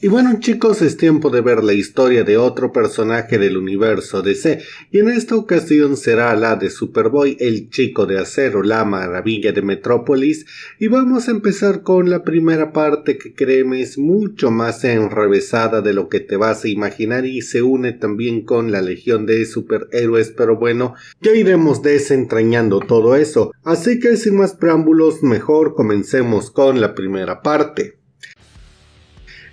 Y bueno chicos, es tiempo de ver la historia de otro personaje del universo DC, y en esta ocasión será la de Superboy, el chico de acero, la maravilla de Metrópolis, y vamos a empezar con la primera parte que créeme es mucho más enrevesada de lo que te vas a imaginar y se une también con la legión de superhéroes, pero bueno, ya iremos desentrañando todo eso, así que sin más preámbulos, mejor comencemos con la primera parte.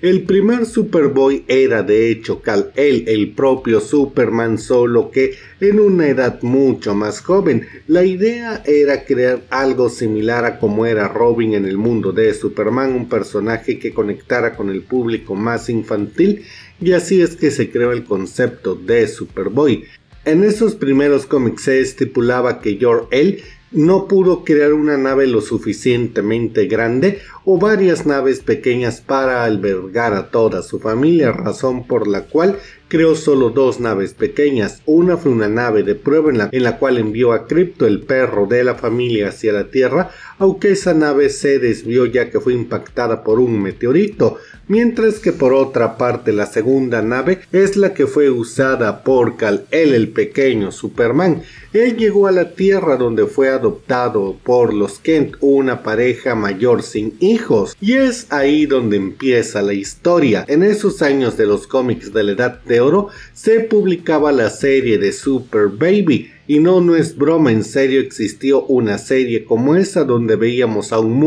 El primer Superboy era de hecho Kal-El, el propio Superman, solo que en una edad mucho más joven. La idea era crear algo similar a como era Robin en el mundo de Superman, un personaje que conectara con el público más infantil, y así es que se creó el concepto de Superboy. En esos primeros cómics se estipulaba que Jor-El no pudo crear una nave lo suficientemente grande o varias naves pequeñas para albergar a toda su familia, razón por la cual creó solo dos naves pequeñas. Una fue una nave de prueba en la cual envió a Krypto, el perro de la familia, hacia la Tierra, aunque esa nave se desvió ya que fue impactada por un meteorito, mientras que por otra parte la segunda nave es la que fue usada por Kal-El, el pequeño Superman. Él llegó a la Tierra donde fue adoptado por los Kent, una pareja mayor sin hijos, y es ahí donde empieza la historia. En esos años de los cómics de la Edad de Oro se publicaba la serie de Super Baby, y no es broma, en serio existió una serie como esa donde veíamos a un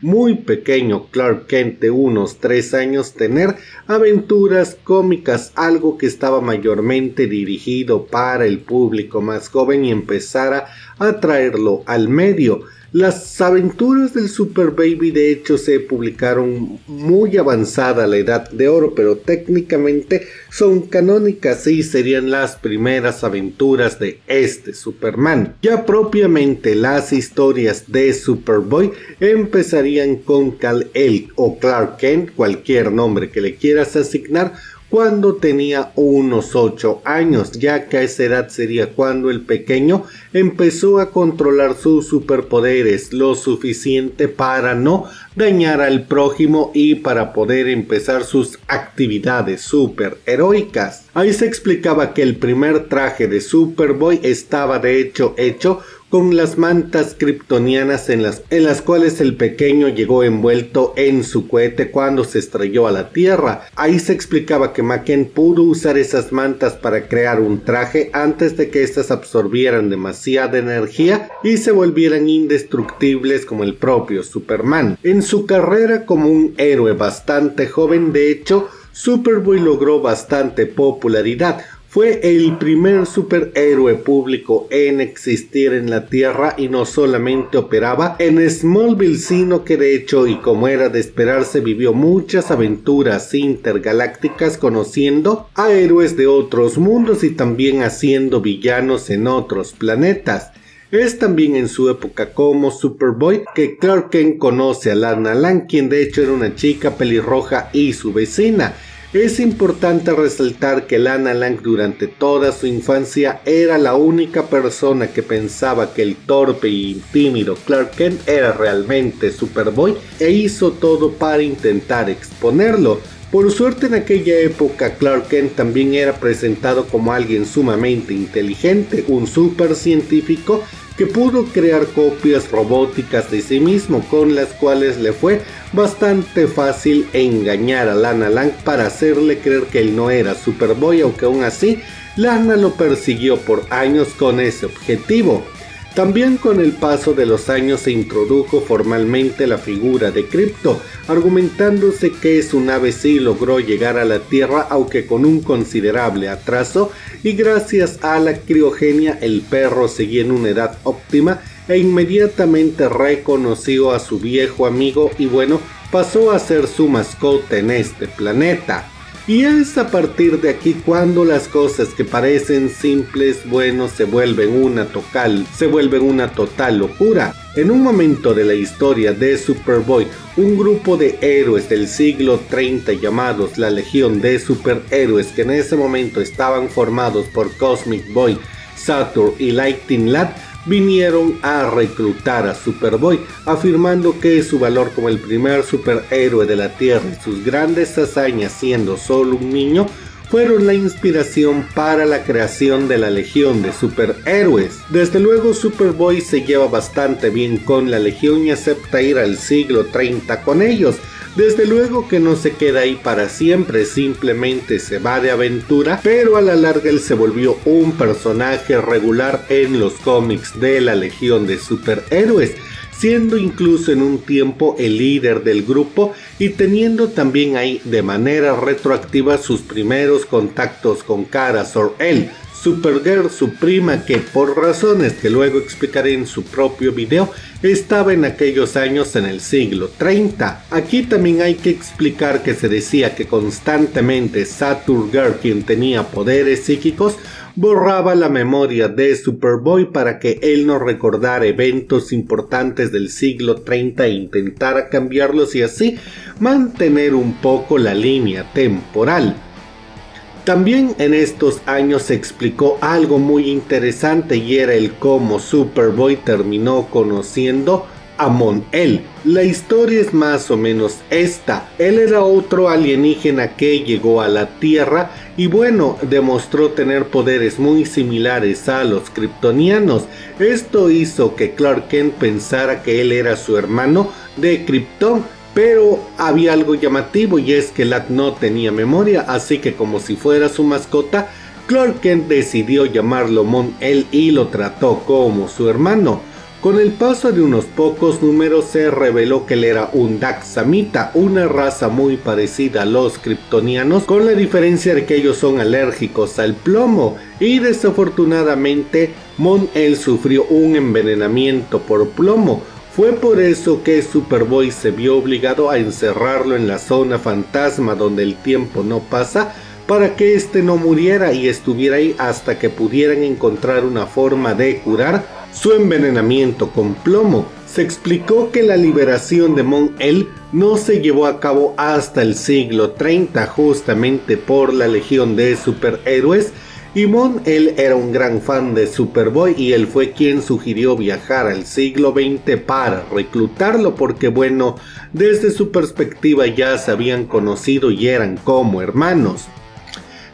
muy pequeño Clark Kent de unos 3 años tener aventuras cómicas, algo que estaba mayormente dirigido para el público más joven y empezara a traerlo al medio. Las aventuras del Super Baby de hecho se publicaron muy avanzada la Edad de Oro, pero técnicamente son canónicas y serían las primeras aventuras de este Superman. Ya propiamente las historias de Superboy empezarían con Kal-El o Clark Kent, cualquier nombre que le quieras asignar, cuando tenía unos 8 años, ya que a esa edad sería cuando el pequeño empezó a controlar sus superpoderes lo suficiente para no dañar al prójimo y para poder empezar sus actividades superheroicas. Ahí se explicaba que el primer traje de Superboy estaba de hecho hecho con las mantas kryptonianas en las cuales el pequeño llegó envuelto en su cohete cuando se estrelló a la Tierra. Ahí se explicaba que Machen pudo usar esas mantas para crear un traje antes de que éstas absorbieran demasiada energía y se volvieran indestructibles como el propio Superman. En su carrera como un héroe bastante joven, de hecho, Superboy logró bastante popularidad. Fue el primer superhéroe público en existir en la Tierra y no solamente operaba en Smallville, sino que de hecho, y como era de esperarse, vivió muchas aventuras intergalácticas conociendo a héroes de otros mundos y también haciendo villanos en otros planetas. Es también en su época como Superboy que Clark Kent conoce a Lana Lang, quien de hecho era una chica pelirroja y su vecina. Es importante resaltar que Lana Lang durante toda su infancia era la única persona que pensaba que el torpe y tímido Clark Kent era realmente Superboy e hizo todo para intentar exponerlo. Por suerte en aquella época Clark Kent también era presentado como alguien sumamente inteligente, un super científico que pudo crear copias robóticas de sí mismo, con las cuales le fue bastante fácil engañar a Lana Lang para hacerle creer que él no era Superboy, aunque aún así Lana lo persiguió por años con ese objetivo. También con el paso de los años se introdujo formalmente la figura de Krypto, argumentándose que su nave sí logró llegar a la Tierra aunque con un considerable atraso, y gracias a la criogenia el perro seguía en una edad óptima e inmediatamente reconoció a su viejo amigo y bueno, pasó a ser su mascota en este planeta. Y es a partir de aquí cuando las cosas que parecen simples, bueno, se vuelven una total locura. En un momento de la historia de Superboy, un grupo de héroes del siglo 30 llamados la Legión de Superhéroes, que en ese momento estaban formados por Cosmic Boy, Saturn y Lightning Lad, vinieron a reclutar a Superboy, afirmando que su valor como el primer superhéroe de la Tierra y sus grandes hazañas siendo solo un niño fueron la inspiración para la creación de la Legión de Superhéroes. Desde luego Superboy se lleva bastante bien con la Legión y acepta ir al siglo 30 con ellos. Desde luego que no se queda ahí para siempre, simplemente se va de aventura, pero a la larga él se volvió un personaje regular en los cómics de la Legión de Superhéroes, siendo incluso en un tiempo el líder del grupo y teniendo también ahí de manera retroactiva sus primeros contactos con Kara Zor-El, Supergirl, su prima, que por razones que luego explicaré en su propio video, estaba en aquellos años en el siglo 30. Aquí también hay que explicar que se decía que constantemente Saturn-Girl, quien tenía poderes psíquicos, borraba la memoria de Superboy para que él no recordara eventos importantes del siglo 30 e intentara cambiarlos y así mantener un poco la línea temporal. También en estos años se explicó algo muy interesante y era el cómo Superboy terminó conociendo a Mon-El. La historia es más o menos esta. Él era otro alienígena que llegó a la Tierra y bueno, demostró tener poderes muy similares a los kryptonianos. Esto hizo que Clark Kent pensara que él era su hermano de Krypton. Pero había algo llamativo y es que Lack no tenía memoria, así que como si fuera su mascota, Clark Kent decidió llamarlo Mon-El y lo trató como su hermano. Con el paso de unos pocos números se reveló que él era un Daxamita, una raza muy parecida a los kryptonianos, con la diferencia de que ellos son alérgicos al plomo y desafortunadamente Mon-El sufrió un envenenamiento por plomo. Fue por eso que Superboy se vio obligado a encerrarlo en la zona fantasma donde el tiempo no pasa para que éste no muriera y estuviera ahí hasta que pudieran encontrar una forma de curar su envenenamiento con plomo. Se explicó que la liberación de Mon-El no se llevó a cabo hasta el siglo 30 justamente por la Legión de Superhéroes. Y Mon-El era un gran fan de Superboy y él fue quien sugirió viajar al siglo XX para reclutarlo porque bueno, desde su perspectiva ya se habían conocido y eran como hermanos.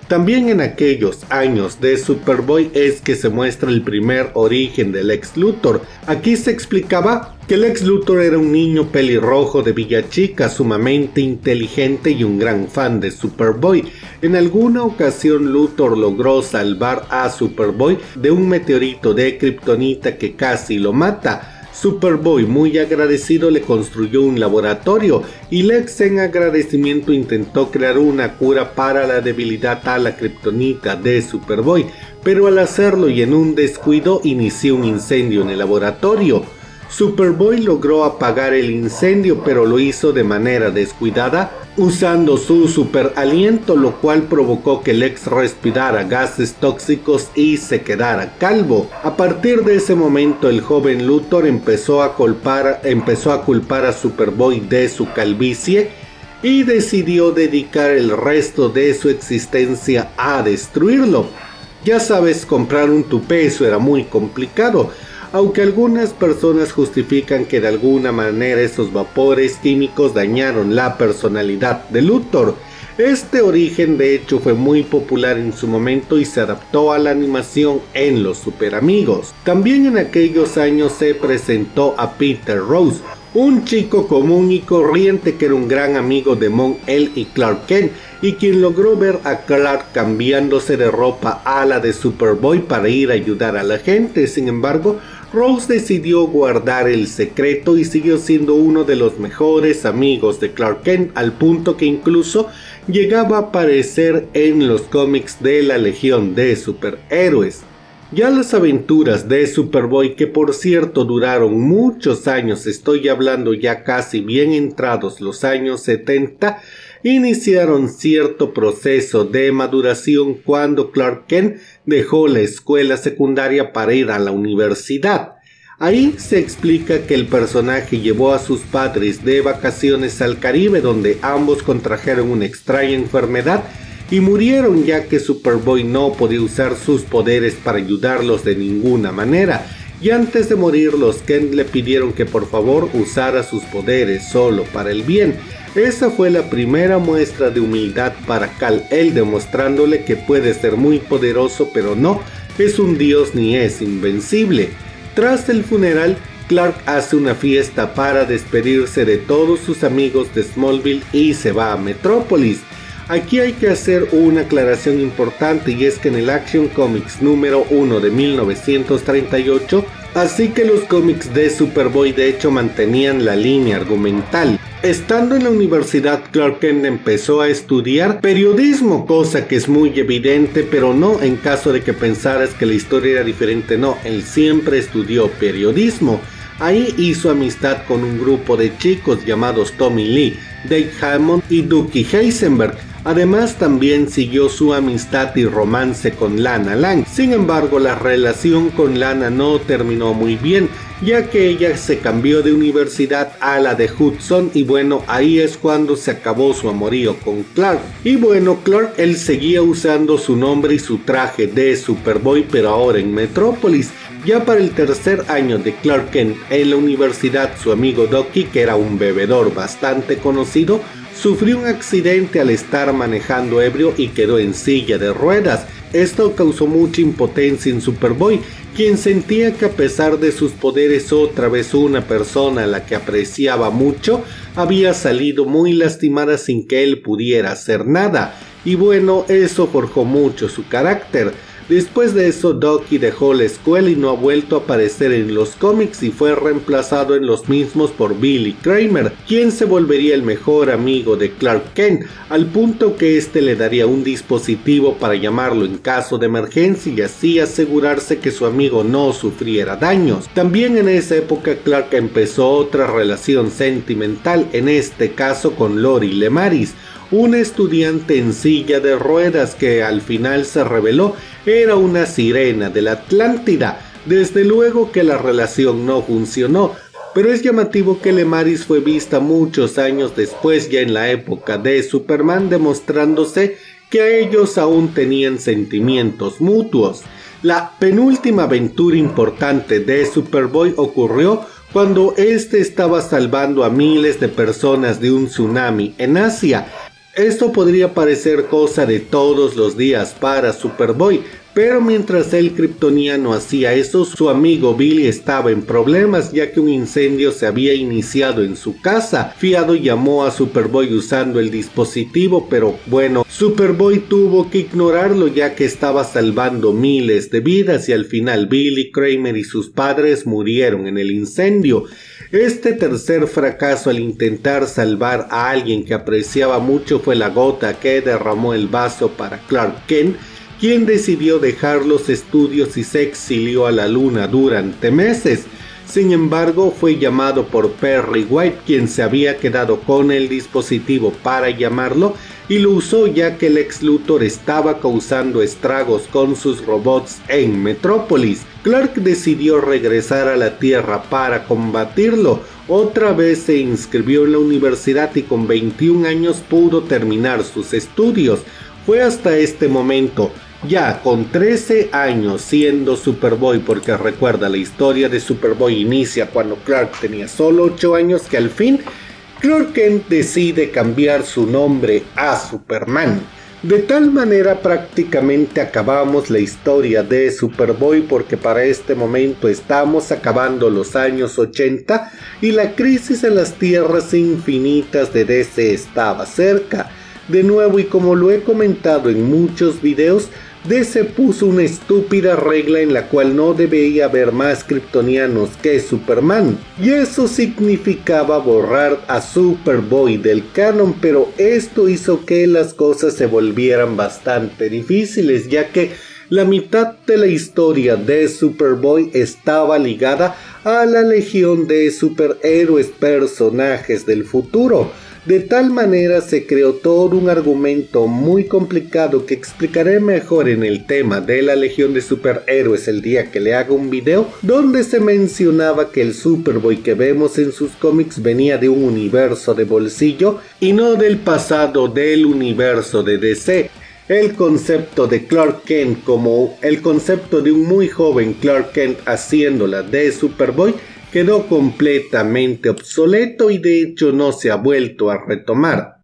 También en aquellos años de Superboy es que se muestra el primer origen del Lex Luthor. Aquí se explicaba que Lex Luthor era un niño pelirrojo de Villa Chica, sumamente inteligente y un gran fan de Superboy. En alguna ocasión Luthor logró salvar a Superboy de un meteorito de kriptonita que casi lo mata. Superboy, muy agradecido, le construyó un laboratorio y Lex en agradecimiento intentó crear una cura para la debilidad a la kriptonita de Superboy, pero al hacerlo y en un descuido inició un incendio en el laboratorio. Superboy logró apagar el incendio, pero lo hizo de manera descuidada usando su super aliento, lo cual provocó que Lex respirara gases tóxicos y se quedara calvo. A partir de ese momento el joven Luthor empezó a culpar a Superboy de su calvicie y decidió dedicar el resto de su existencia a destruirlo. Ya sabes, comprar un tupé eso era muy complicado. Aunque algunas personas justifican que de alguna manera esos vapores químicos dañaron la personalidad de Luthor. Este origen de hecho fue muy popular en su momento y se adaptó a la animación en Los Super Amigos. También en aquellos años se presentó a Peter Rose, un chico común y corriente que era un gran amigo de Mon-El y Clark Kent, y quien logró ver a Clark cambiándose de ropa a la de Superboy para ir a ayudar a la gente. Sin embargo, Rose decidió guardar el secreto y siguió siendo uno de los mejores amigos de Clark Kent, al punto que incluso llegaba a aparecer en los cómics de la Legión de Superhéroes. Ya las aventuras de Superboy, que por cierto duraron muchos años, estoy hablando ya casi bien entrados los años 70, iniciaron cierto proceso de maduración cuando Clark Kent dejó la escuela secundaria para ir a la universidad. Ahí se explica que el personaje llevó a sus padres de vacaciones al Caribe, donde ambos contrajeron una extraña enfermedad y murieron, ya que Superboy no podía usar sus poderes para ayudarlos de ninguna manera. y antes de morir los Kent le pidieron que por favor usara sus poderes solo para el bien. Esa fue la primera muestra de humildad para Kal-El, demostrándole que puede ser muy poderoso pero no es un dios ni es invencible. Tras el funeral, Clark hace una fiesta para despedirse de todos sus amigos de Smallville y se va a Metrópolis. Aquí hay que hacer una aclaración importante, y es que en el Action Comics número 1 de 1938, así que los cómics de Superboy de hecho mantenían la línea argumental. Estando en la universidad, Clark Kent empezó a estudiar periodismo, cosa que es muy evidente, pero no en caso de que pensaras que la historia era diferente, no, él siempre estudió periodismo. Ahí hizo amistad con un grupo de chicos llamados Tommy Lee, Dave Hammond y Ducky Heisenberg. Además también siguió su amistad y romance con Lana Lang. Sin embargo, la relación con Lana no terminó muy bien, ya que ella se cambió de universidad a la de Hudson, y bueno, ahí es cuando se acabó su amorío con Clark. Y bueno, Clark, él seguía usando su nombre y su traje de Superboy, pero ahora en Metrópolis. Ya para el tercer año de Clark Kent en la universidad, su amigo Ducky, que era un bebedor bastante conocido, sufrió un accidente al estar manejando ebrio y quedó en silla de ruedas. Esto causó mucha impotencia en Superboy, quien sentía que a pesar de sus poderes, otra vez una persona a la que apreciaba mucho había salido muy lastimada sin que él pudiera hacer nada. Y bueno, eso forjó mucho su carácter. Después de eso, Ducky dejó la escuela y no ha vuelto a aparecer en los cómics, y fue reemplazado en los mismos por Billy Kramer, quien se volvería el mejor amigo de Clark Kent, al punto que este le daría un dispositivo para llamarlo en caso de emergencia y así asegurarse que su amigo no sufriera daños. También en esa época Clark empezó otra relación sentimental, en este caso con Lori Lemaris, una estudiante en silla de ruedas que al final se reveló era una sirena de la Atlántida. Desde luego que la relación no funcionó, pero es llamativo que Lemaris fue vista muchos años después, ya en la época de Superman, demostrándose que a ellos aún tenían sentimientos mutuos. La penúltima aventura importante de Superboy ocurrió cuando este estaba salvando a miles de personas de un tsunami en Asia. Esto podría parecer cosa de todos los días para Superboy, pero mientras el kryptoniano hacía eso, su amigo Billy estaba en problemas, ya que un incendio se había iniciado en su casa. Fiado llamó a Superboy usando el dispositivo, pero bueno, Superboy tuvo que ignorarlo ya que estaba salvando miles de vidas, y al final Billy, Kramer y sus padres murieron en el incendio. Este tercer fracaso al intentar salvar a alguien que apreciaba mucho fue la gota que derramó el vaso para Clark Kent, quien decidió dejar los estudios y se exilió a la luna durante meses. Sin embargo, fue llamado por Perry White, quien se había quedado con el dispositivo para llamarlo, y lo usó ya que el ex Luthor estaba causando estragos con sus robots en Metrópolis. Clark decidió regresar a la Tierra para combatirlo. Otra vez se inscribió en la universidad y con 21 años pudo terminar sus estudios. Fue hasta este momento, ya con 13 años siendo Superboy, porque recuerda, la historia de Superboy inicia cuando Clark tenía solo 8 años, que al fin Clark Kent decide cambiar su nombre a Superman. De tal manera prácticamente acabamos la historia de Superboy, porque para este momento estamos acabando los años 80 y la crisis en las tierras infinitas de DC estaba cerca. De nuevo, y como lo he comentado en muchos videos, DC puso una estúpida regla en la cual no debía haber más kryptonianos que Superman, y eso significaba borrar a Superboy del canon, pero esto hizo que las cosas se volvieran bastante difíciles, ya que la mitad de la historia de Superboy estaba ligada a la legión de superhéroes personajes del futuro. De tal manera se creó todo un argumento muy complicado que explicaré mejor en el tema de la Legión de Superhéroes el día que le haga un video, donde se mencionaba que el Superboy que vemos en sus cómics venía de un universo de bolsillo y no del pasado del universo de DC. el concepto de Clark Kent como el concepto de un muy joven Clark Kent haciéndola de Superboy quedó completamente obsoleto y de hecho no se ha vuelto a retomar.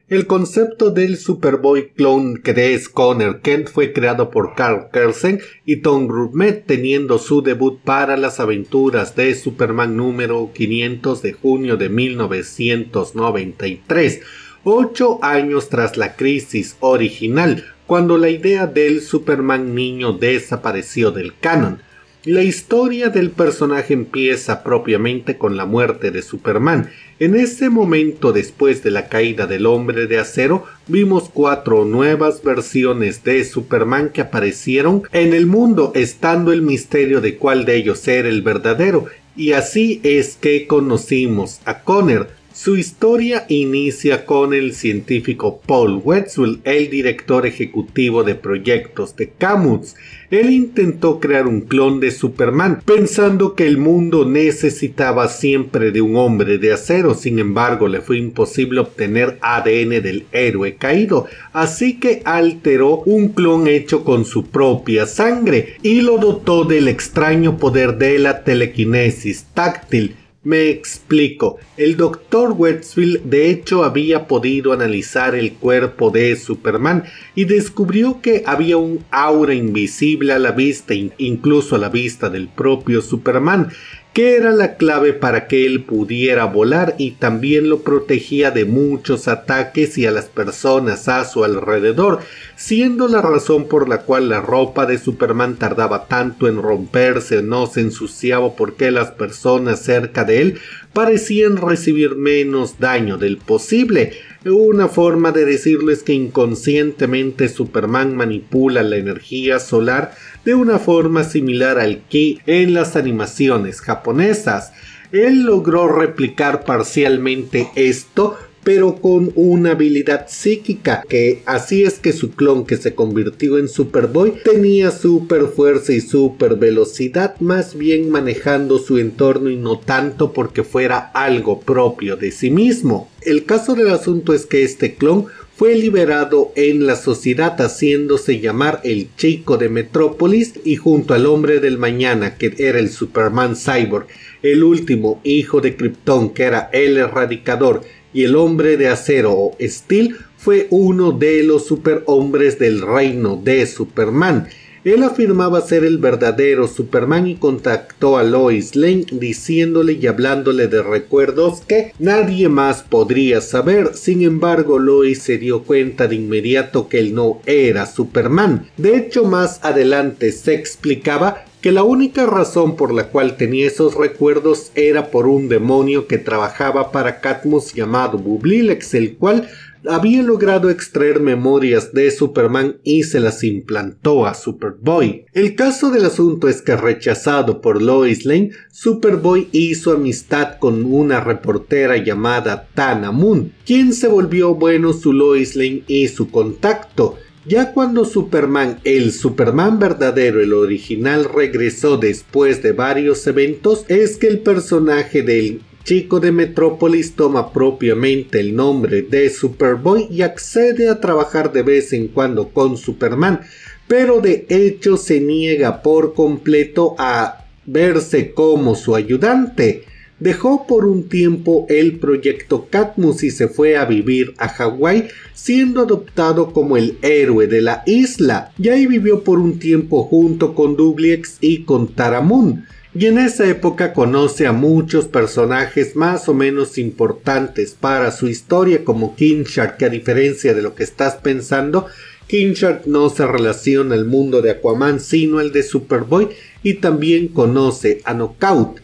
El concepto del Superboy clone que es Connor Kent fue creado por Karl Kersten y Tom Grummett, teniendo su debut para las aventuras de Superman número 500 de junio de 1993, 8 años tras la crisis original, cuando la idea del Superman niño desapareció del canon. La historia del personaje empieza propiamente con la muerte de Superman. En ese momento, después de la caída del Hombre de Acero, vimos 4 nuevas versiones de Superman que aparecieron en el mundo, estando el misterio de cuál de ellos era el verdadero, y así es que conocimos a Connor. Su historia inicia con el científico Paul Wetzel, el director ejecutivo de proyectos de Camus. Él intentó crear un clon de Superman, pensando que el mundo necesitaba siempre de un hombre de acero. Sin embargo, le fue imposible obtener ADN del héroe caído, así que alteró un clon hecho con su propia sangre y lo dotó del extraño poder de la telequinesis táctil. Me explico. El Dr. Wetzel de hecho había podido analizar el cuerpo de Superman y descubrió que había un aura invisible a la vista, incluso a la vista del propio Superman, que era la clave para que él pudiera volar y también lo protegía de muchos ataques y a las personas a su alrededor, siendo la razón por la cual la ropa de Superman tardaba tanto en romperse, no se ensuciaba porque las personas cerca de él parecían recibir menos daño del posible. Una forma de decirlo es que inconscientemente Superman manipula la energía solar de una forma similar al ki en las animaciones japonesas. Él logró replicar parcialmente esto, pero con una habilidad psíquica, que así es que su clon que se convirtió en Superboy tenía super fuerza y super velocidad, más bien manejando su entorno y no tanto porque fuera algo propio de sí mismo. El caso del asunto es que este clon fue liberado en la sociedad haciéndose llamar el Chico de Metrópolis, y junto al Hombre del Mañana, que era el Superman Cyborg, el último hijo de Krypton, que era el Erradicador, y el Hombre de Acero o Steel, fue uno de los superhombres del reino de Superman. Él afirmaba ser el verdadero Superman y contactó a Lois Lane diciéndole y hablándole de recuerdos que nadie más podría saber. Sin embargo, Lois se dio cuenta de inmediato que él no era Superman. De hecho, más adelante se explicaba que la única razón por la cual tenía esos recuerdos era por un demonio que trabajaba para Cadmus llamado Bublilex, el cual había logrado extraer memorias de Superman y se las implantó a Superboy. El caso del asunto es que, rechazado por Lois Lane, Superboy hizo amistad con una reportera llamada Tana Moon, quien se volvió su Lois Lane y su contacto. Ya cuando Superman, el Superman verdadero, el original, regresó después de varios eventos, es que el personaje del Chico de Metrópolis toma propiamente el nombre de Superboy y accede a trabajar de vez en cuando con Superman, pero de hecho se niega por completo a verse como su ayudante. Dejó por un tiempo el proyecto Cadmus y se fue a vivir a Hawái, siendo adoptado como el héroe de la isla, y ahí vivió por un tiempo junto con Dubliex y con Tara Moon. Y en esa época conoce a muchos personajes más o menos importantes para su historia, como King Shark, que a diferencia de lo que estás pensando, King Shark no se relaciona al mundo de Aquaman sino al de Superboy, y también conoce a Knockout.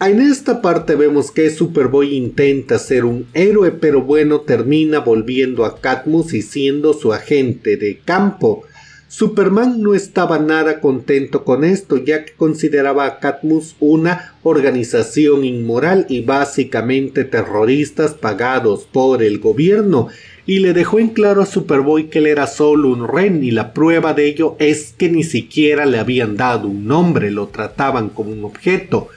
En esta parte vemos que Superboy intenta ser un héroe, pero termina volviendo a Cadmus y siendo su agente de campo. Superman no estaba nada contento con esto, ya que consideraba a Cadmus una organización inmoral y básicamente terroristas pagados por el gobierno, y le dejó en claro a Superboy que él era solo un rehén, y la prueba de ello es que ni siquiera le habían dado un nombre, lo trataban como un objeto.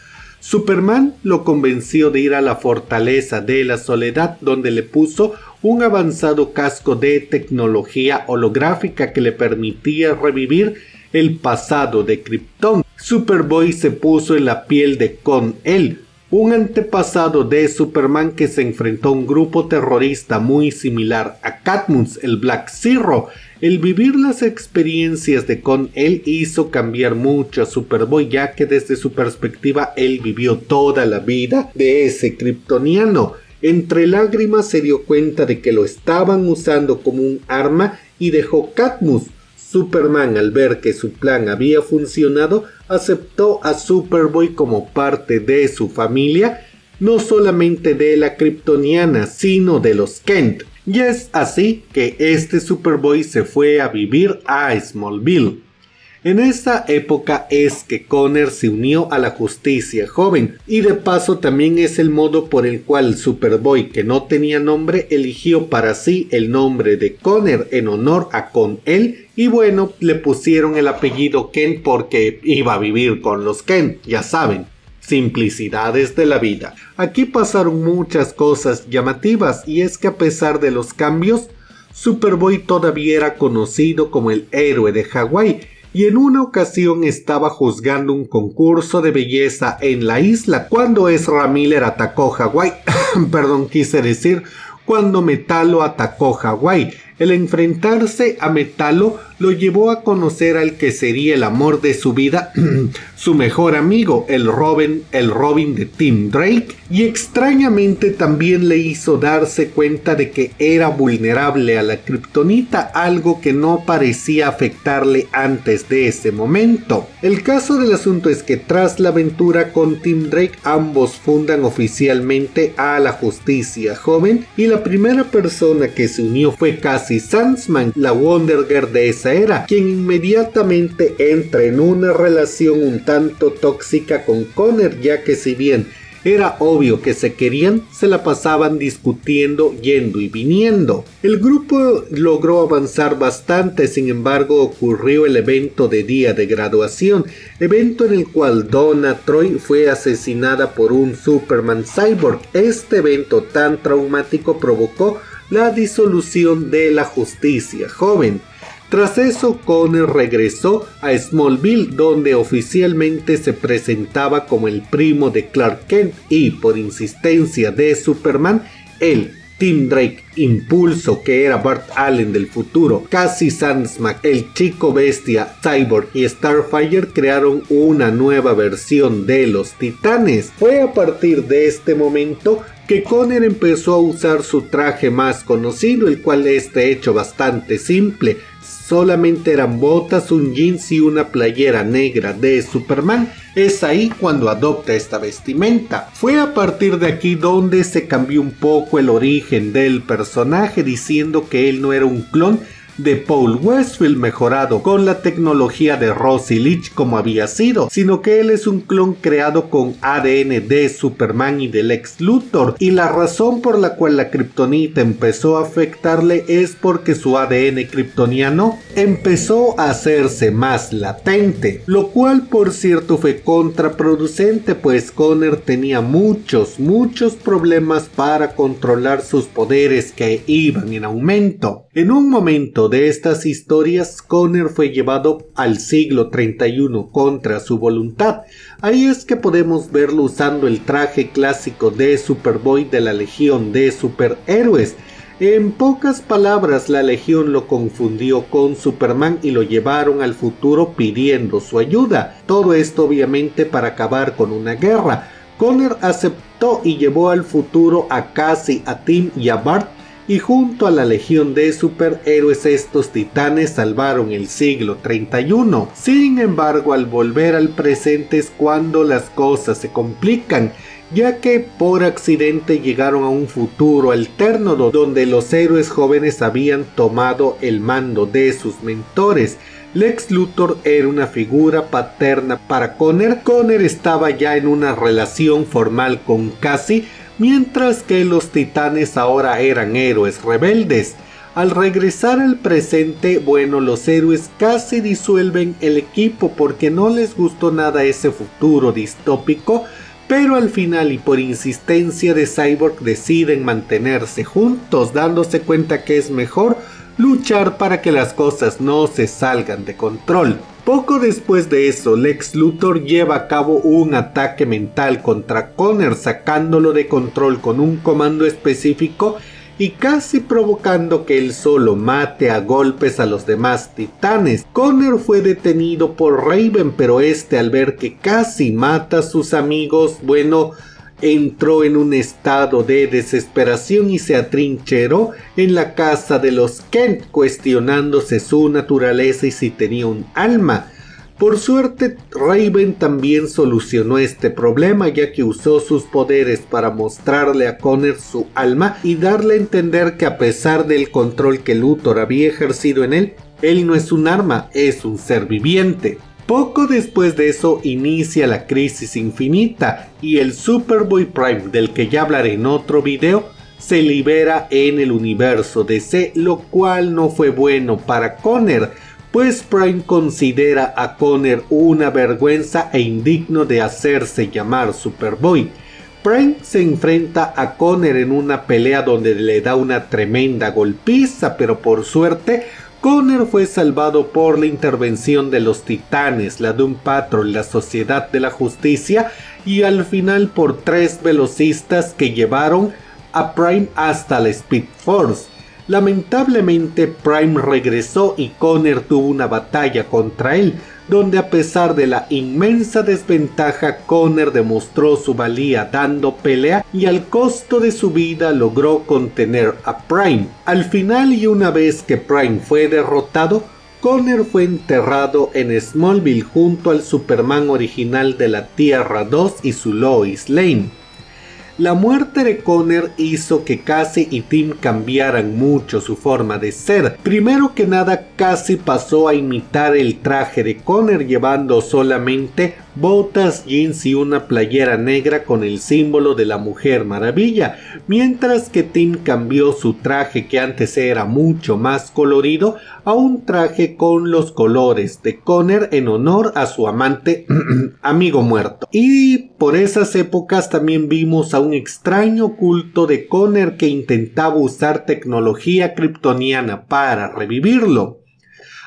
Superman lo convenció de ir a la fortaleza de la soledad, donde le puso un avanzado casco de tecnología holográfica que le permitía revivir el pasado de Krypton. Superboy se puso en la piel de Kon-El, un antepasado de Superman que se enfrentó a un grupo terrorista muy similar a Cadmus, el Black Zero. El vivir las experiencias de Kon-El hizo cambiar mucho a Superboy, ya que desde su perspectiva él vivió toda la vida de ese kryptoniano. Entre lágrimas se dio cuenta de que lo estaban usando como un arma y dejó Cadmus. Superman, al ver que su plan había funcionado, aceptó a Superboy como parte de su familia, no solamente de la kryptoniana, sino de los Kent. Y es así que este Superboy se fue a vivir a Smallville. En esa época es que Connor se unió a la Justicia Joven, y de paso también es el modo por el cual Superboy, que no tenía nombre, eligió para sí el nombre de Connor en honor a Kon-El, y bueno, le pusieron el apellido Kent porque iba a vivir con los Kent, ya saben. Simplicidades de la vida. Aquí pasaron muchas cosas llamativas, y es que a pesar de los cambios, Superboy todavía era conocido como el héroe de Hawái, y en una ocasión estaba juzgando un concurso de belleza en la isla cuando Ezra Miller atacó Hawái. Cuando Metallo atacó Hawái. El enfrentarse a Metallo lo llevó a conocer al que sería el amor de su vida, su mejor amigo, el Robin de Tim Drake, y extrañamente también le hizo darse cuenta de que era vulnerable a la kriptonita, algo que no parecía afectarle antes de ese momento. El caso del asunto es que tras la aventura con Tim Drake, ambos fundan oficialmente a la Justicia Joven, y la primera persona que se unió fue Cassie Sandsman, la Wonder Girl de esa era, quien inmediatamente entra en una relación un tanto tóxica con Connor, ya que si bien era obvio que se querían, se la pasaban discutiendo, yendo y viniendo. El grupo logró avanzar bastante, sin embargo ocurrió el evento de día de graduación, evento en el cual Donna Troy fue asesinada por un Superman Cyborg. Este evento tan traumático provocó la disolución de la Justicia Joven. Tras eso, Connor regresó a Smallville, donde oficialmente se presentaba como el primo de Clark Kent, y por insistencia de Superman, él, Tim Drake, Impulso, que era Bart Allen del futuro, Cassie Sandsman, el Chico Bestia, Cyborg y Starfire crearon una nueva versión de los Titanes. Fue a partir de este momento que Connor empezó a usar su traje más conocido, el cual es de hecho bastante simple. Solamente eran botas, un jeans y una playera negra de Superman. Es ahí cuando adopta esta vestimenta. Fue a partir de aquí donde se cambió un poco el origen del personaje, diciendo que él no era un clon de Paul Westfield mejorado con la tecnología de Rosie Leach como había sido, sino que él es un clon creado con ADN de Superman y del Lex Luthor, y la razón por la cual la kriptonita empezó a afectarle es porque su ADN kryptoniano empezó a hacerse más latente, lo cual por cierto fue contraproducente, pues Connor tenía muchos problemas para controlar sus poderes que iban en aumento. En un momento de estas historias, Connor fue llevado al siglo 31 contra su voluntad. Ahí es que podemos verlo usando el traje clásico de Superboy de la Legión de Superhéroes. En pocas palabras, la Legión lo confundió con Superman y lo llevaron al futuro pidiendo su ayuda. Todo esto obviamente para acabar con una guerra. Connor aceptó y llevó al futuro a Cassie, a Tim y a Bart, y junto a la Legión de Superhéroes estos titanes salvaron el siglo 31. Sin embargo, al volver al presente es cuando las cosas se complican, ya que por accidente llegaron a un futuro alterno donde los héroes jóvenes habían tomado el mando de sus mentores. Lex Luthor era una figura paterna para Connor. Connor estaba ya en una relación formal con Cassie, mientras que los titanes ahora eran héroes rebeldes. Al regresar al presente, los héroes casi disuelven el equipo porque no les gustó nada ese futuro distópico, pero al final y por insistencia de Cyborg deciden mantenerse juntos, dándose cuenta que es mejor luchar para que las cosas no se salgan de control. Poco después de eso, Lex Luthor lleva a cabo un ataque mental contra Connor, sacándolo de control con un comando específico y casi provocando que él solo mate a golpes a los demás titanes. Connor fue detenido por Raven, pero al ver que casi mata a sus amigos, entró en un estado de desesperación y se atrincheró en la casa de los Kent, cuestionándose su naturaleza y si tenía un alma. Por suerte, Raven también solucionó este problema, ya que usó sus poderes para mostrarle a Connor su alma y darle a entender que a pesar del control que Luthor había ejercido en él no es un arma, es un ser viviente. Poco después de eso inicia la crisis infinita y el Superboy Prime, del que ya hablaré en otro video, se libera en el universo DC, lo cual no fue bueno para Connor, pues Prime considera a Connor una vergüenza e indigno de hacerse llamar Superboy. Prime se enfrenta a Connor en una pelea donde le da una tremenda golpiza, pero por suerte Connor fue salvado por la intervención de los Titanes, la Doom Patrol, la Sociedad de la Justicia y al final por 3 velocistas que llevaron a Prime hasta la Speed Force. Lamentablemente Prime regresó y Connor tuvo una batalla contra él, donde a pesar de la inmensa desventaja, Connor demostró su valía dando pelea y al costo de su vida logró contener a Prime. Al final y una vez que Prime fue derrotado, Connor fue enterrado en Smallville junto al Superman original de la Tierra 2 y su Lois Lane. La muerte de Connor hizo que Cassie y Tim cambiaran mucho su forma de ser. Primero que nada, Cassie pasó a imitar el traje de Connor, llevando solamente botas, jeans y una playera negra con el símbolo de la Mujer Maravilla, mientras que Tim cambió su traje, que antes era mucho más colorido, a un traje con los colores de Connor en honor a su amante amigo muerto. Y por esas épocas también vimos a un extraño culto de Connor que intentaba usar tecnología kryptoniana para revivirlo.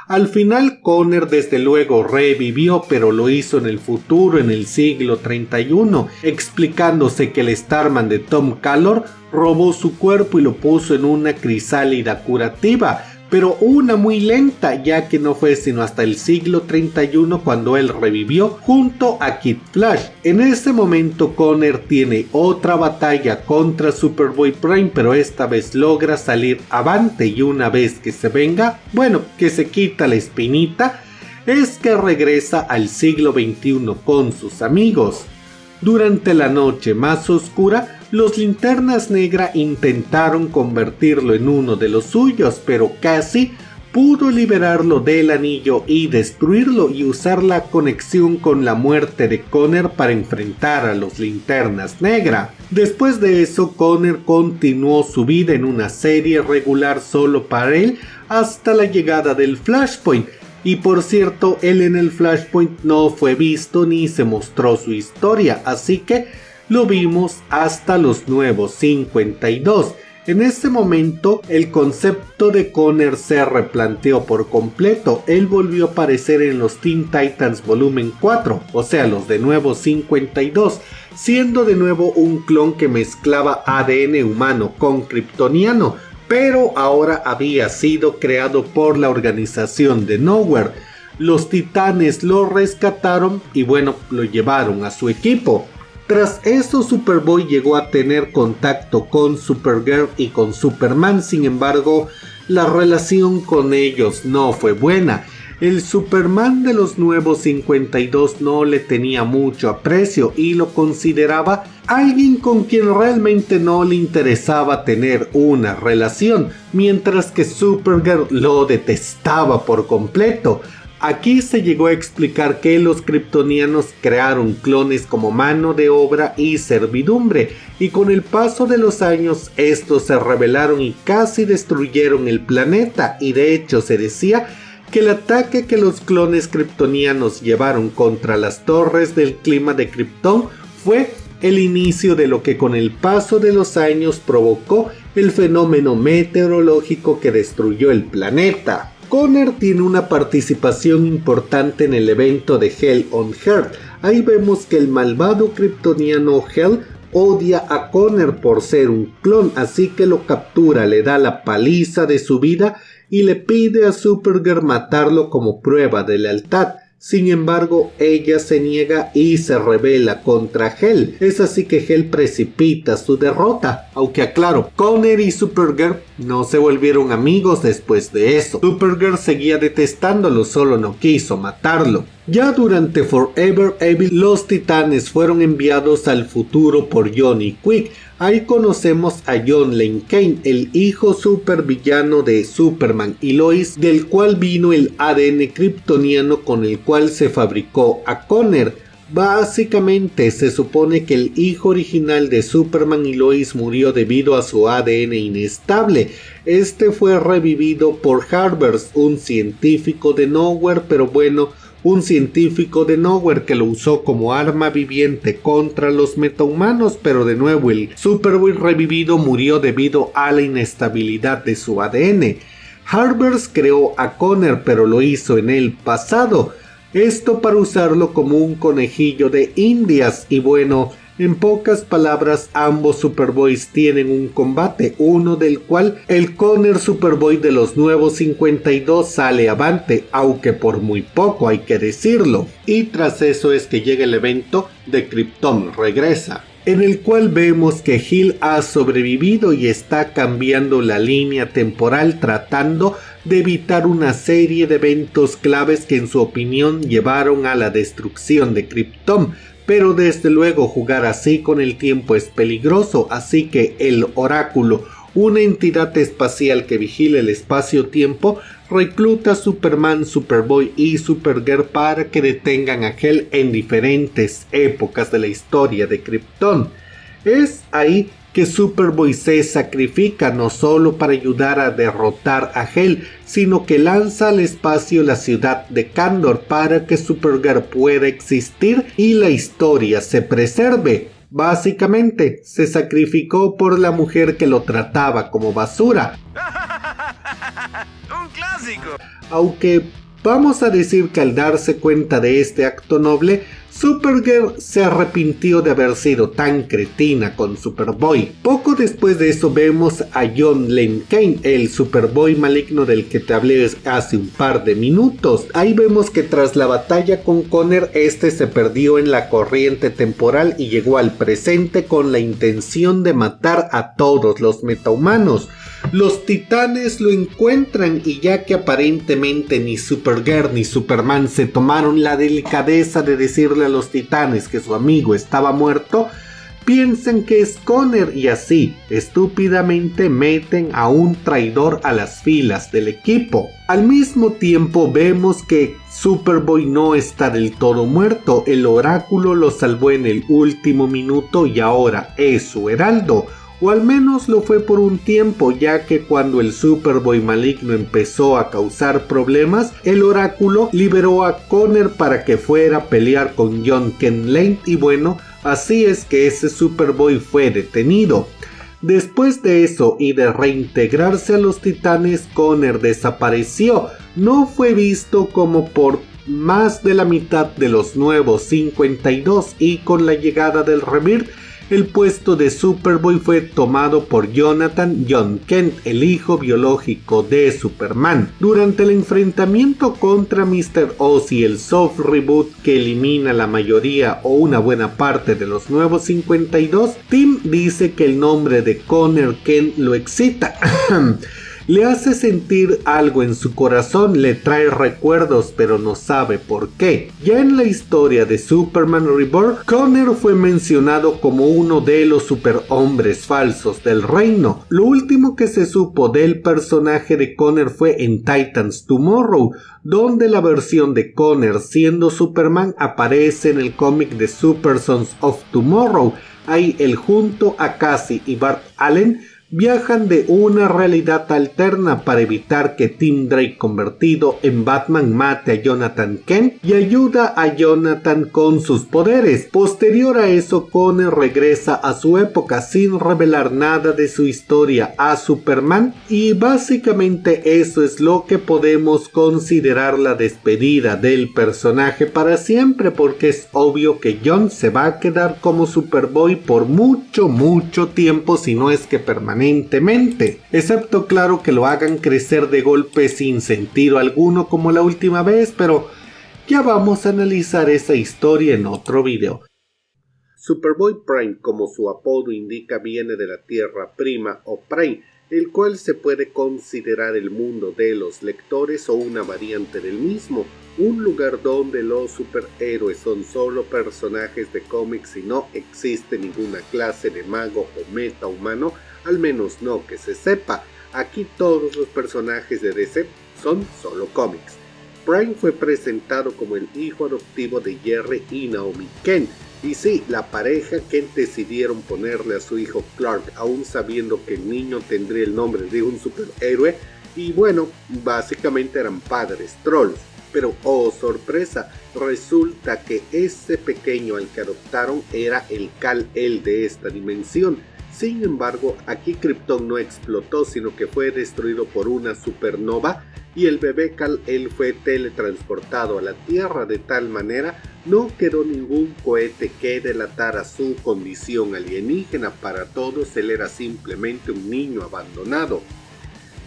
Al final Connor desde luego revivió, pero lo hizo en el futuro, en el siglo 31, explicándose que el Starman de Tom Callor robó su cuerpo y lo puso en una crisálida curativa, pero una muy lenta, ya que no fue sino hasta el siglo 31 cuando él revivió junto a Kid Flash. En ese momento Connor tiene otra batalla contra Superboy Prime, pero esta vez logra salir avante y una vez que se venga, que se quita la espinita, es que regresa al siglo 21 con sus amigos. Durante la noche más oscura, los Linternas Negra intentaron convertirlo en uno de los suyos, pero Cassie pudo liberarlo del anillo y destruirlo y usar la conexión con la muerte de Connor para enfrentar a los Linternas Negra. Después de eso, Connor continuó su vida en una serie regular solo para él hasta la llegada del Flashpoint. Y por cierto, él en el Flashpoint no fue visto ni se mostró su historia, así que lo vimos hasta los nuevos 52. En ese momento, el concepto de Connor se replanteó por completo. Él volvió a aparecer en los Teen Titans Volumen 4, o sea, los de nuevos 52, siendo de nuevo un clon que mezclaba ADN humano con kryptoniano, pero ahora había sido creado por la organización de Nowhere. Los Titanes lo rescataron y lo llevaron a su equipo. Tras eso, Superboy llegó a tener contacto con Supergirl y con Superman, sin embargo, la relación con ellos no fue buena. El Superman de los nuevos 52 no le tenía mucho aprecio y lo consideraba alguien con quien realmente no le interesaba tener una relación, mientras que Supergirl lo detestaba por completo. Aquí se llegó a explicar que los kryptonianos crearon clones como mano de obra y servidumbre, y con el paso de los años estos se rebelaron y casi destruyeron el planeta, y de hecho se decía que el ataque que los clones kryptonianos llevaron contra las torres del clima de Krypton fue el inicio de lo que con el paso de los años provocó el fenómeno meteorológico que destruyó el planeta. Connor tiene una participación importante en el evento de Hell on Earth. Ahí vemos que el malvado kryptoniano Hell odia a Connor por ser un clon, así que lo captura, le da la paliza de su vida y le pide a Supergirl matarlo como prueba de lealtad. Sin embargo, ella se niega y se rebela contra Hell. Es así que Hell precipita su derrota. Aunque aclaro, Connor y Supergirl no se volvieron amigos después de eso. Supergirl seguía detestándolo, solo no quiso matarlo. Ya durante Forever Evil, los titanes fueron enviados al futuro por Johnny Quick. Ahí conocemos a John Lane Kane, el hijo supervillano de Superman y Lois, del cual vino el ADN kryptoniano con el cual se fabricó a Connor. Básicamente se supone que el hijo original de Superman y Lois murió debido a su ADN inestable. Este fue revivido por Harbers, un científico de Nowhere, pero bueno, un científico de Nowhere que lo usó como arma viviente contra los metahumanos, pero de nuevo el Superboy revivido murió debido a la inestabilidad de su ADN. Harbers creó a Connor, pero lo hizo en el pasado, esto para usarlo como un conejillo de indias. Y bueno, en pocas palabras, ambos Superboys tienen un combate, uno del cual el Connor Superboy de los nuevos 52 sale avante, aunque por muy poco hay que decirlo. Y tras eso es que llega el evento de Krypton Regresa, en el cual vemos que Hill ha sobrevivido y está cambiando la línea temporal tratando de evitar una serie de eventos claves que en su opinión llevaron a la destrucción de Krypton. Pero desde luego jugar así con el tiempo es peligroso, así que el Oráculo, una entidad espacial que vigila el espacio-tiempo, recluta a Superman, Superboy y Supergirl para que detengan a Hell en diferentes épocas de la historia de Krypton. Es ahí que Superboy se sacrifica no solo para ayudar a derrotar a Hell, sino que lanza al espacio la ciudad de Kandor para que Supergirl pueda existir y la historia se preserve. Básicamente, se sacrificó por la mujer que lo trataba como basura. ¡Un clásico! Aunque vamos a decir que al darse cuenta de este acto noble, Supergirl se arrepintió de haber sido tan cretina con Superboy. Poco después de eso vemos a John Lane Kane, el Superboy maligno del que te hablé hace un par de minutos. Ahí vemos que tras la batalla con Connor, este se perdió en la corriente temporal y llegó al presente con la intención de matar a todos los metahumanos. Los titanes lo encuentran y ya que aparentemente ni Supergirl ni Superman se tomaron la delicadeza de decirle a los titanes que su amigo estaba muerto, piensan que es Connor y así estúpidamente meten a un traidor a las filas del equipo. Al mismo tiempo vemos que Superboy no está del todo muerto, el Oráculo lo salvó en el último minuto y ahora es su heraldo. O al menos lo fue por un tiempo, ya que cuando el Superboy maligno empezó a causar problemas, el Oráculo liberó a Connor para que fuera a pelear con John Kent Lane y bueno, así es que ese Superboy fue detenido. Después de eso y de reintegrarse a los titanes, Connor desapareció. No fue visto como por más de la mitad de los nuevos 52 y con la llegada del Rebirth, el puesto de Superboy fue tomado por Jonathan John Kent, el hijo biológico de Superman. Durante el enfrentamiento contra Mr. Oz y el soft reboot que elimina la mayoría o una buena parte de los nuevos 52, Tim dice que el nombre de Connor Kent lo excita. Le hace sentir algo en su corazón, le trae recuerdos, pero no sabe por qué. Ya en la historia de Superman Reborn, Connor fue mencionado como uno de los superhombres falsos del reino. Lo último que se supo del personaje de Connor fue en Titans Tomorrow, donde la versión de Connor siendo Superman aparece en el cómic de Super Sons of Tomorrow. Ahí él junto a Cassie y Bart Allen viajan de una realidad alterna para evitar que Tim Drake convertido en Batman mate a Jonathan Kent y ayuda a Jonathan con sus poderes. Posterior a eso, Connor regresa a su época sin revelar nada de su historia a Superman y básicamente eso es lo que podemos considerar la despedida del personaje para siempre, porque es obvio que Jon se va a quedar como Superboy por mucho tiempo, si no es que permanentemente, excepto claro que lo hagan crecer de golpe sin sentido alguno como la última vez, pero ya vamos a analizar esa historia en otro video. Superboy Prime, como su apodo indica, viene de la Tierra Prima o Prime, el cual se puede considerar el mundo de los lectores o una variante del mismo, un lugar donde los superhéroes son solo personajes de cómics y no existe ninguna clase de mago o metahumano, al menos no que se sepa. Aquí todos los personajes de DC son solo cómics. Prime fue presentado como el hijo adoptivo de Jerry y Naomi Kent. Y sí, la pareja Kent decidieron ponerle a su hijo Clark, aún sabiendo que el niño tendría el nombre de un superhéroe, y bueno, básicamente eran padres trolls. Pero oh sorpresa, resulta que ese pequeño al que adoptaron era el Kal-El de esta dimensión. Sin embargo, aquí Krypton no explotó, sino que fue destruido por una supernova y el bebé Kal-El fue teletransportado a la Tierra. De tal manera no quedó ningún cohete que delatara su condición alienígena. Para todos él era simplemente un niño abandonado.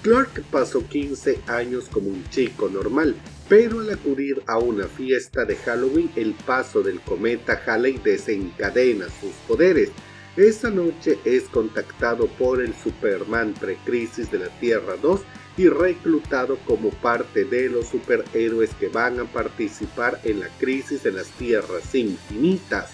Clark pasó 15 años como un chico normal, pero al acudir a una fiesta de Halloween, el paso del cometa Halley desencadena sus poderes. Esa noche es contactado por el Superman Precrisis de la Tierra 2 y reclutado como parte de los superhéroes que van a participar en la crisis en las Tierras Infinitas.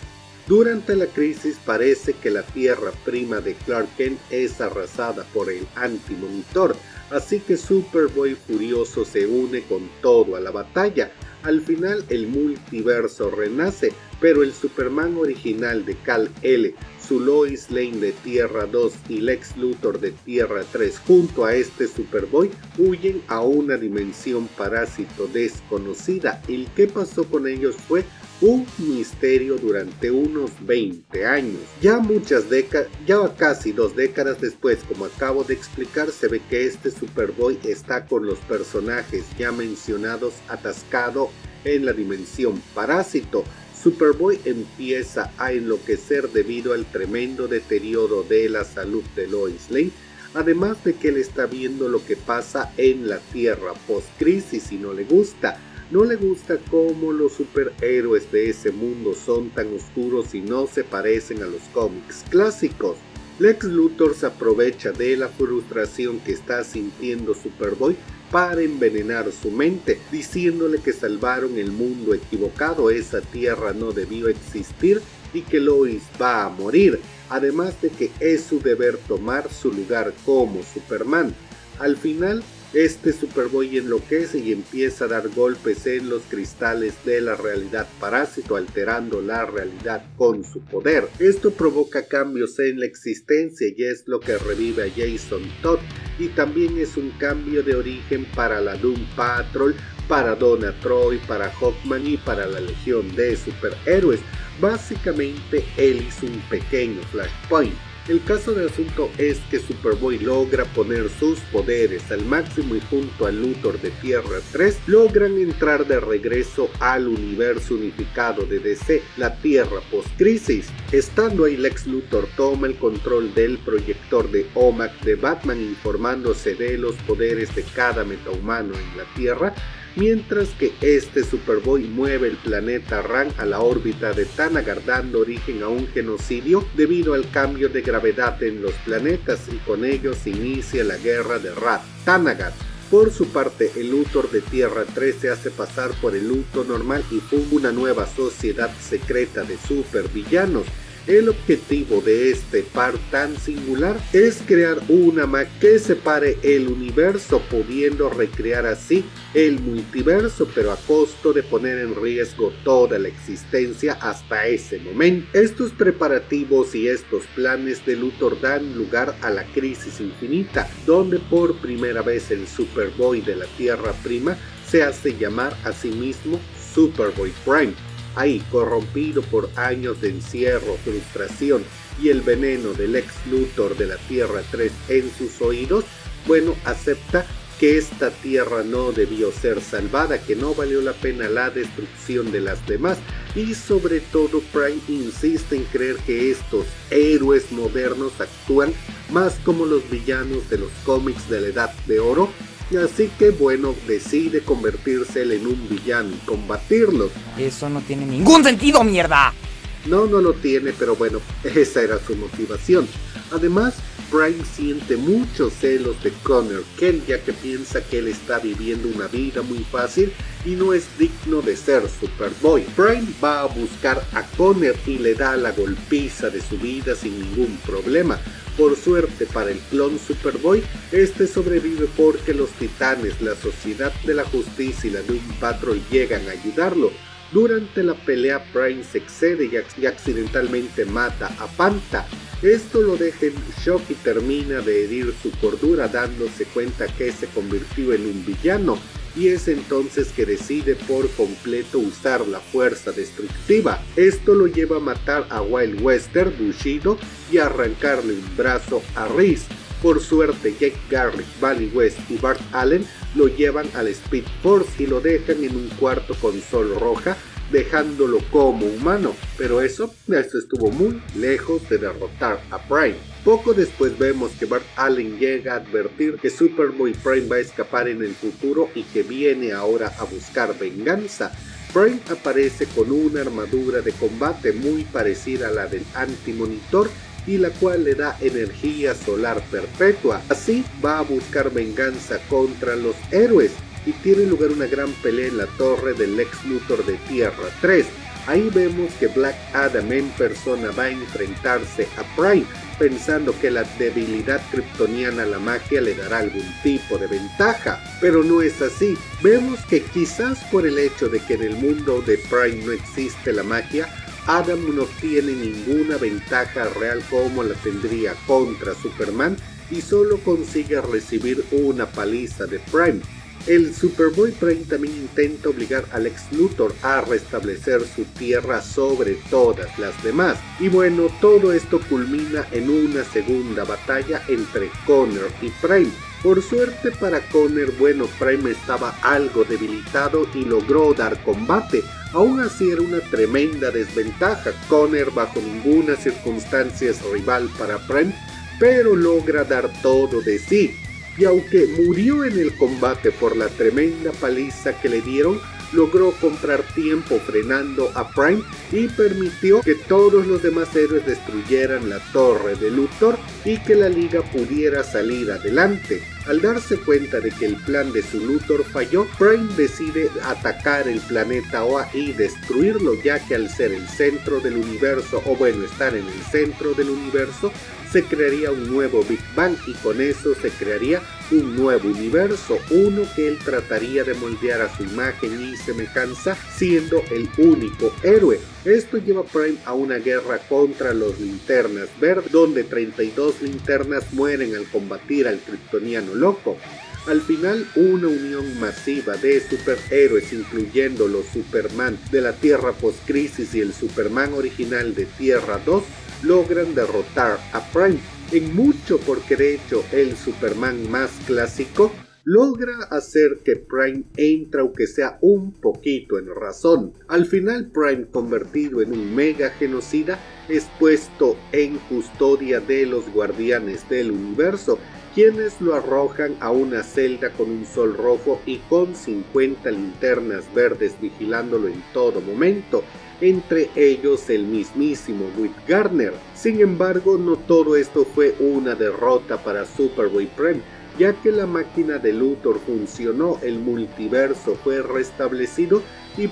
Durante la crisis parece que la Tierra Prima de Clark Kent es arrasada por el Anti-Monitor, así que Superboy furioso se une con todo a la batalla. Al final el multiverso renace, pero el Superman original de Kal-El, su Lois Lane de Tierra 2 y Lex Luthor de Tierra 3 junto a este Superboy huyen a una dimensión parásito desconocida. El que pasó con ellos fue un misterio durante unos 20 años. Ya casi 2 décadas después, como acabo de explicar, se ve que este Superboy está con los personajes ya mencionados atascado en la dimensión parásito. Superboy empieza a enloquecer debido al tremendo deterioro de la salud de Lois Lane, además de que él está viendo lo que pasa en la Tierra post-crisis y no le gusta cómo los superhéroes de ese mundo son tan oscuros y no se parecen a los cómics clásicos. Lex Luthor se aprovecha de la frustración que está sintiendo Superboy para envenenar su mente, diciéndole que salvaron el mundo equivocado, esa tierra no debió existir y que Lois va a morir, además de que es su deber tomar su lugar como Superman. Al final, este Superboy enloquece y empieza a dar golpes en los cristales de la realidad parásito, alterando la realidad con su poder. Esto provoca cambios en la existencia y es lo que revive a Jason Todd, y también es un cambio de origen para la Doom Patrol, para Donna Troy, para Hawkman y para la Legión de Superhéroes. Básicamente él hizo un pequeño Flashpoint. El caso del asunto es que Superboy logra poner sus poderes al máximo y junto a Luthor de Tierra 3 logran entrar de regreso al universo unificado de DC, la Tierra post-crisis. Estando ahí, Lex Luthor toma el control del proyector de OMAC de Batman, informándose de los poderes de cada metahumano en la Tierra, mientras que este Superboy mueve el planeta Rann a la órbita de Thanagar, dando origen a un genocidio debido al cambio de gravedad en los planetas, y con ello se inicia la guerra de Rath-Thanagar. Por su parte, el Luthor de Tierra 3 se hace pasar por el Luthor normal y funda una nueva sociedad secreta de supervillanos. El objetivo de este par tan singular es crear una máquina que separe el universo, pudiendo recrear así el multiverso, pero a costo de poner en riesgo toda la existencia hasta ese momento. Estos preparativos y estos planes de Luthor dan lugar a la Crisis Infinita, donde por primera vez el Superboy de la Tierra Prima se hace llamar a sí mismo Superboy Prime. Ahí, corrompido por años de encierro, frustración y el veneno del ex Luthor de la Tierra 3 en sus oídos, acepta que esta tierra no debió ser salvada, que no valió la pena la destrucción de las demás, y sobre todo Prime insiste en creer que estos héroes modernos actúan más como los villanos de los cómics de la Edad de Oro. Así que decide convertirse en un villano y combatirlos. Eso no tiene ningún sentido, mierda. No lo tiene, pero esa era su motivación. Además, Prime siente muchos celos de Connor Kent, ya que piensa que él está viviendo una vida muy fácil y no es digno de ser Superboy. Prime va a buscar a Connor y le da la golpiza de su vida sin ningún problema. Por suerte para el clon Superboy, este sobrevive porque los titanes, la Sociedad de la Justicia y la Doom Patrol llegan a ayudarlo. Durante la pelea, Prime se excede y accidentalmente mata a Panta. Esto lo deja en shock y termina de herir su cordura, dándose cuenta que se convirtió en un villano, y es entonces que decide por completo usar la fuerza destructiva. Esto lo lleva a matar a Wild Wester, Bushido, y a arrancarle un brazo a Reese. Por suerte, Jake Garrick, Wally West y Bart Allen lo llevan al Speed Force y lo dejan en un cuarto con Sol Roja, dejándolo como humano, pero eso estuvo muy lejos de derrotar a Prime. Poco después vemos que Bart Allen llega a advertir que Superboy Prime va a escapar en el futuro y que viene ahora a buscar venganza. Prime aparece con una armadura de combate muy parecida a la del Anti-Monitor y la cual le da energía solar perpetua. Así va a buscar venganza contra los héroes y tiene lugar una gran pelea en la torre del Lex Luthor de Tierra 3. Ahí vemos que Black Adam en persona va a enfrentarse a Prime, pensando que la debilidad kryptoniana a la magia le dará algún tipo de ventaja, pero no es así. Vemos que quizás por el hecho de que en el mundo de Prime no existe la magia, Adam no tiene ninguna ventaja real como la tendría contra Superman y solo consigue recibir una paliza de Prime. El Superboy Prime también intenta obligar al ex Luthor a restablecer su tierra sobre todas las demás. Y todo esto culmina en una segunda batalla entre Connor y Prime. Por suerte para Connor, Prime estaba algo debilitado y logró dar combate. Aún así era una tremenda desventaja. Connor bajo ninguna circunstancia es rival para Prime, pero logra dar todo de sí. Y aunque murió en el combate por la tremenda paliza que le dieron, logró comprar tiempo frenando a Prime y permitió que todos los demás héroes destruyeran la torre de Luthor y que la liga pudiera salir adelante. Al darse cuenta de que el plan de su Luthor falló, Prime decide atacar el planeta Oa y destruirlo, ya que al ser el centro del universo, estar en el centro del universo, se crearía un nuevo Big Bang y con eso se crearía un nuevo universo, uno que él trataría de moldear a su imagen y semejanza, siendo el único héroe. Esto lleva a Prime a una guerra contra los Linternas Verdes, donde 32 linternas mueren al combatir al kryptoniano loco. Al final, una unión masiva de superhéroes, incluyendo los Superman de la Tierra post-crisis y el Superman original de Tierra 2, logran derrotar a Prime, en mucho porque de hecho el Superman más clásico logra hacer que Prime entre aunque sea un poquito en razón. Al final Prime, convertido en un mega genocida, es puesto en custodia de los guardianes del universo, quienes lo arrojan a una celda con un sol rojo y con 50 linternas verdes vigilándolo en todo momento, entre ellos el mismísimo Whit Gardner. Sin embargo, no todo esto fue una derrota para Superboy Prime, ya que la máquina de Luthor funcionó, el multiverso fue restablecido y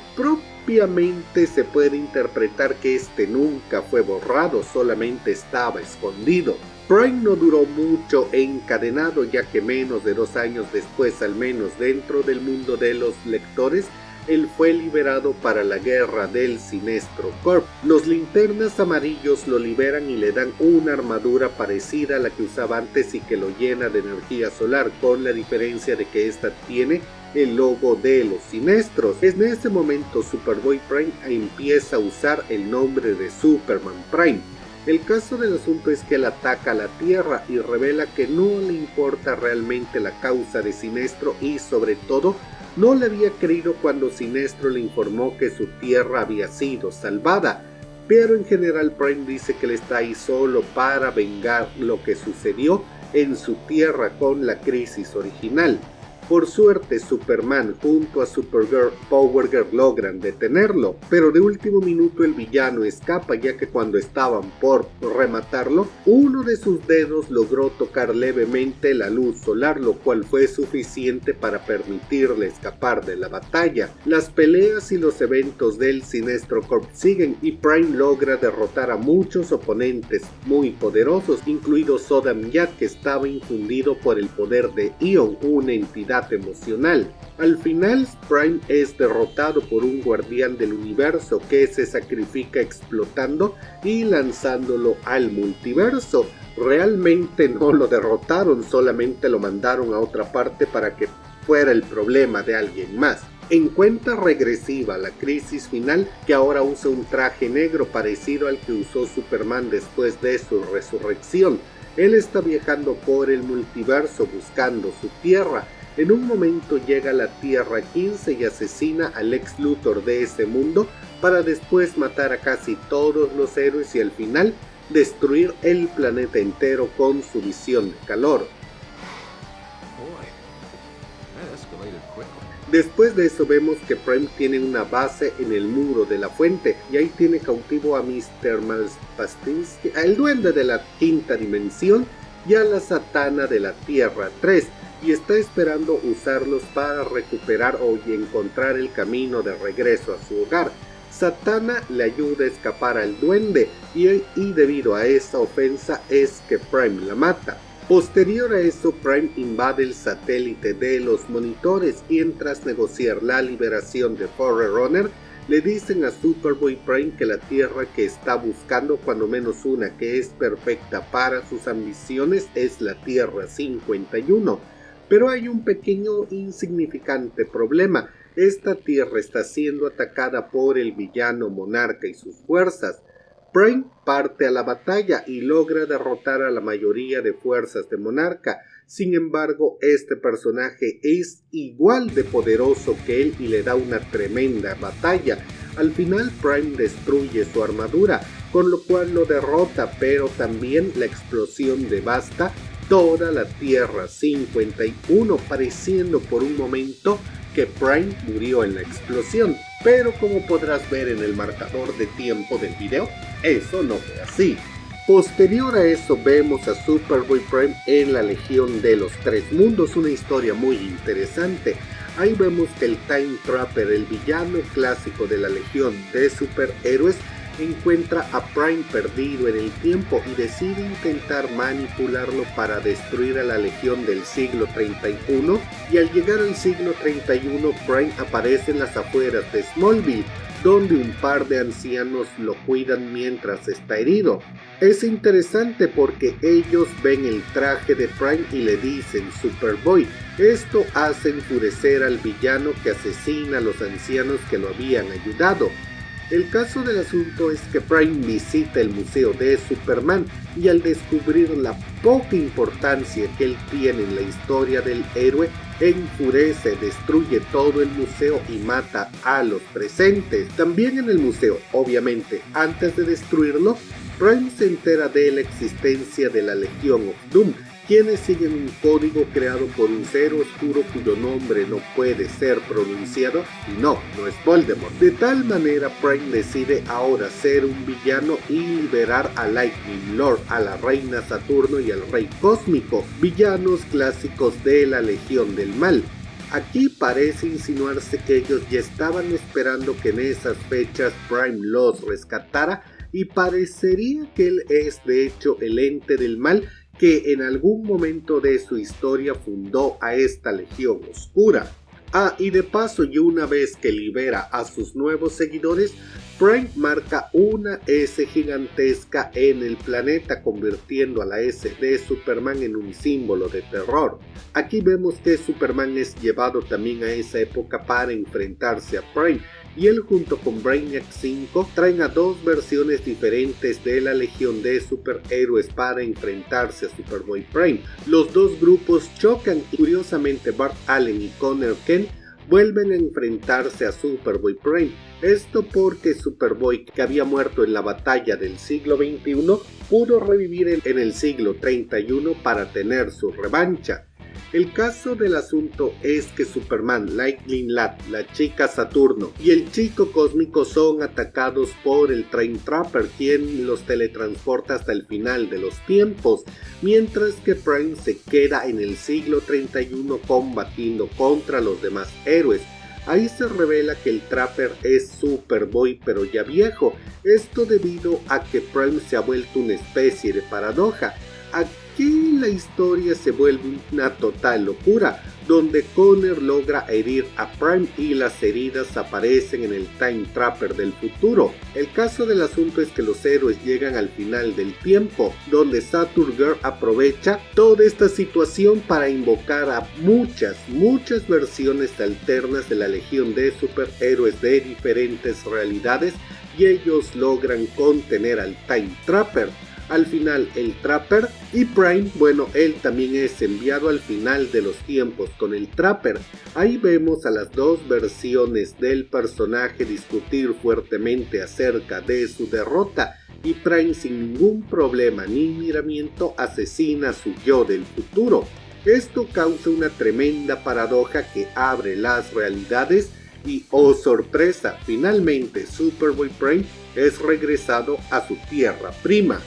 Obviamente se puede interpretar que este nunca fue borrado, solamente estaba escondido. Prime no duró mucho encadenado, ya que menos de 2 años después, al menos dentro del mundo de los lectores, él fue liberado para la guerra del Sinestro Corp. Los Linternas Amarillos lo liberan y le dan una armadura parecida a la que usaba antes y que lo llena de energía solar, con la diferencia de que esta tiene el logo de los Sinestros. En ese momento Superboy Prime empieza a usar el nombre de Superman Prime. El caso del asunto es que él ataca a la Tierra y revela que no le importa realmente la causa de Sinestro y sobre todo no le había creído cuando Sinestro le informó que su Tierra había sido salvada, pero en general Prime dice que él está ahí solo para vengar lo que sucedió en su Tierra con la crisis original. Por suerte, Superman junto a Supergirl, Power Girl logran detenerlo, pero de último minuto el villano escapa, ya que cuando estaban por rematarlo, uno de sus dedos logró tocar levemente la luz solar, lo cual fue suficiente para permitirle escapar de la batalla. Las peleas y los eventos del Sinestro Corp siguen y Prime logra derrotar a muchos oponentes muy poderosos, incluido Sodam Yat, que estaba infundido por el poder de Ion, una entidad emocional. Al final, Prime es derrotado por un guardián del universo que se sacrifica explotando y lanzándolo al multiverso. Realmente no lo derrotaron, solamente lo mandaron a otra parte para que fuera el problema de alguien más. En cuenta regresiva, la crisis final, que ahora usa un traje negro parecido al que usó Superman después de su resurrección. Él está viajando por el multiverso buscando su tierra. En un momento llega a la Tierra 15 y asesina al Lex Luthor de ese mundo para después matar a casi todos los héroes y al final destruir el planeta entero con su visión de calor. Después de eso vemos que Prime tiene una base en el muro de la fuente y ahí tiene cautivo a Mr. Malspastinski, al duende de la quinta dimensión y a la Satana de la Tierra 3. Y está esperando usarlos para recuperar o encontrar el camino de regreso a su hogar. Satana le ayuda a escapar al duende y debido a esa ofensa es que Prime la mata. Posterior a eso, Prime invade el satélite de los monitores y tras negociar la liberación de Forerunner, le dicen a Superboy Prime que la Tierra que está buscando, cuando menos una que es perfecta para sus ambiciones, es la Tierra 51. Pero hay un pequeño insignificante problema. Esta Tierra está siendo atacada por el villano Monarca y sus fuerzas. Prime parte a la batalla y logra derrotar a la mayoría de fuerzas de Monarca. Sin embargo, este personaje es igual de poderoso que él y le da una tremenda batalla. Al final Prime destruye su armadura, con lo cual lo derrota, pero también la explosión devasta toda la Tierra 51, pareciendo por un momento que Prime murió en la explosión. Pero como podrás ver en el marcador de tiempo del video, eso no fue así. Posterior a eso vemos a Superboy Prime en la Legión de los Tres Mundos, una historia muy interesante. Ahí vemos que el Time Trapper, el villano clásico de la Legión de Superhéroes, encuentra a Prime perdido en el tiempo y decide intentar manipularlo para destruir a la Legión del siglo 31, y al llegar al siglo 31 Prime aparece en las afueras de Smallville, donde un par de ancianos lo cuidan mientras está herido. Es interesante porque ellos ven el traje de Prime y le dicen Superboy. Esto hace enfurecer al villano que asesina a los ancianos que lo habían ayudado. El caso del asunto es que Prime visita el museo de Superman y al descubrir la poca importancia que él tiene en la historia del héroe, enfurece, destruye todo el museo y mata a los presentes. También en el museo, obviamente, antes de destruirlo, Prime se entera de la existencia de la Legion of Doom, quienes siguen un código creado por un ser oscuro cuyo nombre no puede ser pronunciado y no es Voldemort. De tal manera Prime decide ahora ser un villano y liberar a Lightning Lord, a la Reina Saturno y al Rey Cósmico, villanos clásicos de la Legión del Mal. Aquí parece insinuarse que ellos ya estaban esperando que en esas fechas Prime los rescatara y parecería que él es de hecho el ente del mal que en algún momento de su historia fundó a esta legión oscura. Y de paso, y una vez que libera a sus nuevos seguidores, Prime marca una S gigantesca en el planeta, convirtiendo a la S de Superman en un símbolo de terror. Aquí vemos que Superman es llevado también a esa época para enfrentarse a Prime, y él junto con Brainiac 5 traen a dos versiones diferentes de la legión de superhéroes para enfrentarse a Superboy Prime. Los dos grupos chocan y curiosamente Bart Allen y Connor Kent vuelven a enfrentarse a Superboy Prime. Esto porque Superboy, que había muerto en la batalla del siglo XXI, pudo revivir en el siglo 31 para tener su revancha. El caso del asunto es que Superman, Lightning Lad, la chica Saturno y el chico cósmico son atacados por el Time Trapper, quien los teletransporta hasta el final de los tiempos, mientras que Prime se queda en el siglo 31 combatiendo contra los demás héroes. Ahí se revela que el Trapper es Superboy pero ya viejo, esto debido a que Prime se ha vuelto una especie de paradoja. Aquí la historia se vuelve una total locura, donde Connor logra herir a Prime y las heridas aparecen en el Time Trapper del futuro. El caso del asunto es que los héroes llegan al final del tiempo, donde Saturn Girl aprovecha toda esta situación para invocar a muchas versiones alternas de la legión de superhéroes de diferentes realidades y ellos logran contener al Time Trapper. Al final el Trapper y Prime, él también es enviado al final de los tiempos con el Trapper. Ahí vemos a las dos versiones del personaje discutir fuertemente acerca de su derrota y Prime sin ningún problema ni miramiento asesina a su yo del futuro. Esto causa una tremenda paradoja que abre las realidades y oh sorpresa, finalmente Superboy Prime es regresado a su tierra prima.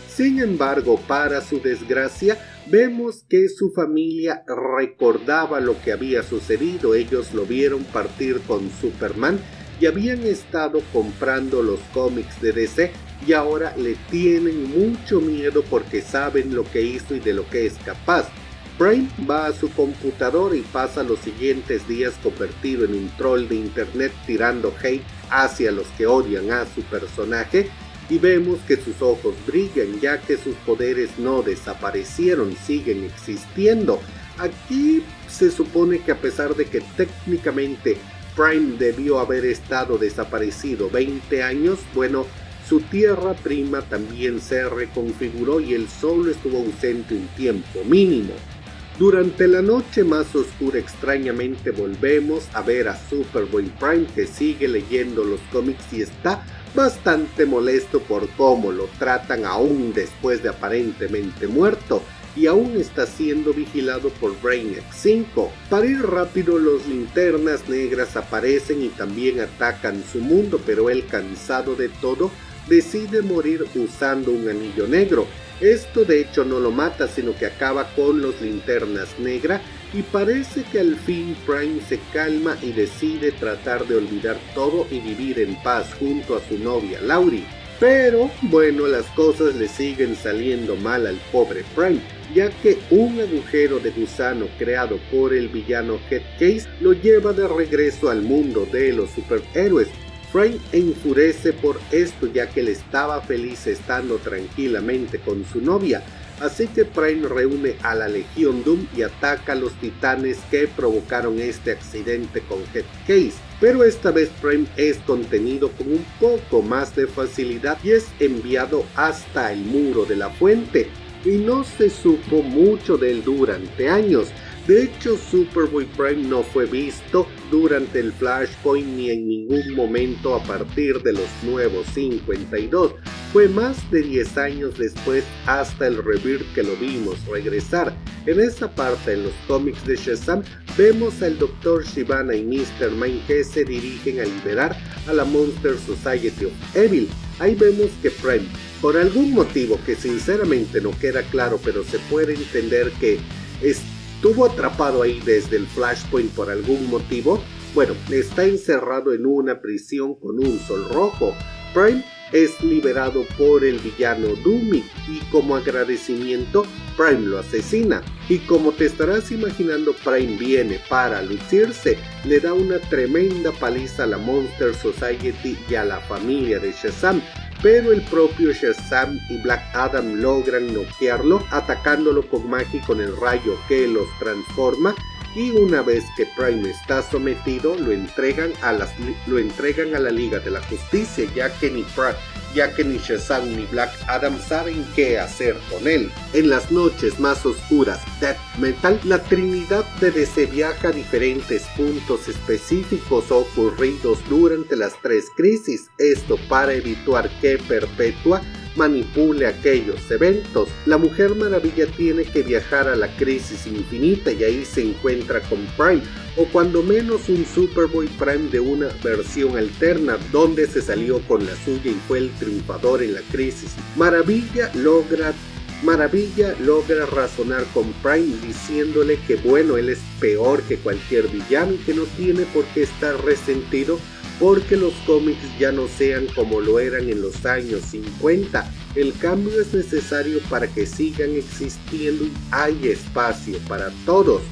Sin embargo, para su desgracia, vemos que su familia recordaba lo que había sucedido. Ellos lo vieron partir con Superman y habían estado comprando los cómics de DC y ahora le tienen mucho miedo porque saben lo que hizo y de lo que es capaz. Prime va a su computadora y pasa los siguientes días convertido en un troll de internet tirando hate hacia los que odian a su personaje. Y vemos que sus ojos brillan ya que sus poderes no desaparecieron, siguen existiendo. Aquí se supone que a pesar de que técnicamente Prime debió haber estado desaparecido 20 años, su tierra prima también se reconfiguró y él solo estuvo ausente un tiempo mínimo. Durante la noche más oscura extrañamente volvemos a ver a Superboy Prime que sigue leyendo los cómics y está bastante molesto por cómo lo tratan aún después de aparentemente muerto y aún está siendo vigilado por Brainiac 5. Para ir rápido, los linternas negras aparecen y también atacan su mundo, pero él, cansado de todo, decide morir usando un anillo negro. Esto de hecho no lo mata, sino que acaba con los linternas negras y parece que al fin Prime se calma y decide tratar de olvidar todo y vivir en paz junto a su novia Laurie. Pero las cosas le siguen saliendo mal al pobre Prime, ya que un agujero de gusano creado por el villano Headcase lo lleva de regreso al mundo de los superhéroes. Prime enfurece por esto ya que él estaba feliz estando tranquilamente con su novia, así que Prime reúne a la Legión Doom y ataca a los titanes que provocaron este accidente con Headcase. Pero esta vez Prime es contenido con un poco más de facilidad y es enviado hasta el muro de la fuente, y no se supo mucho de él durante años. De hecho, Superboy Prime no fue visto durante el Flashpoint ni en ningún momento a partir de los nuevos 52. Fue más de 10 años después hasta el Rebirth que lo vimos regresar. En esa parte en los cómics de Shazam vemos al Dr. Sivana y Mr. Mind que se dirigen a liberar a la Monster Society of Evil. Ahí vemos que Prime, por algún motivo que sinceramente no queda claro, pero se puede entender que estuvo atrapado ahí desde el Flashpoint por algún motivo. Bueno, está encerrado en una prisión con un sol rojo. Prime es liberado por el villano Doomy y como agradecimiento Prime lo asesina. Y como te estarás imaginando, Prime viene para lucirse, le da una tremenda paliza a la Monster Society y a la familia de Shazam. Pero el propio Shazam y Black Adam logran noquearlo, atacándolo con magia y con el rayo que los transforma. Y una vez que Prime está sometido, lo entregan a la Liga de la Justicia, ya que ni Shazam ni Black Adam saben qué hacer con él. En las noches más oscuras Death Metal, la Trinidad de DC viaja a diferentes puntos específicos ocurridos durante las 3 crisis, esto para evitar que Perpetua manipule aquellos eventos. La Mujer Maravilla tiene que viajar a la Crisis Infinita y ahí se encuentra con Prime, o cuando menos un Superboy Prime de una versión alterna donde se salió con la suya y fue el triunfador en la Crisis. Maravilla logra razonar con Prime diciéndole que bueno, él es peor que cualquier villano y que no tiene por qué estar resentido porque los cómics ya no sean como lo eran en los años 50. El cambio es necesario para que sigan existiendo y hay espacio para todos.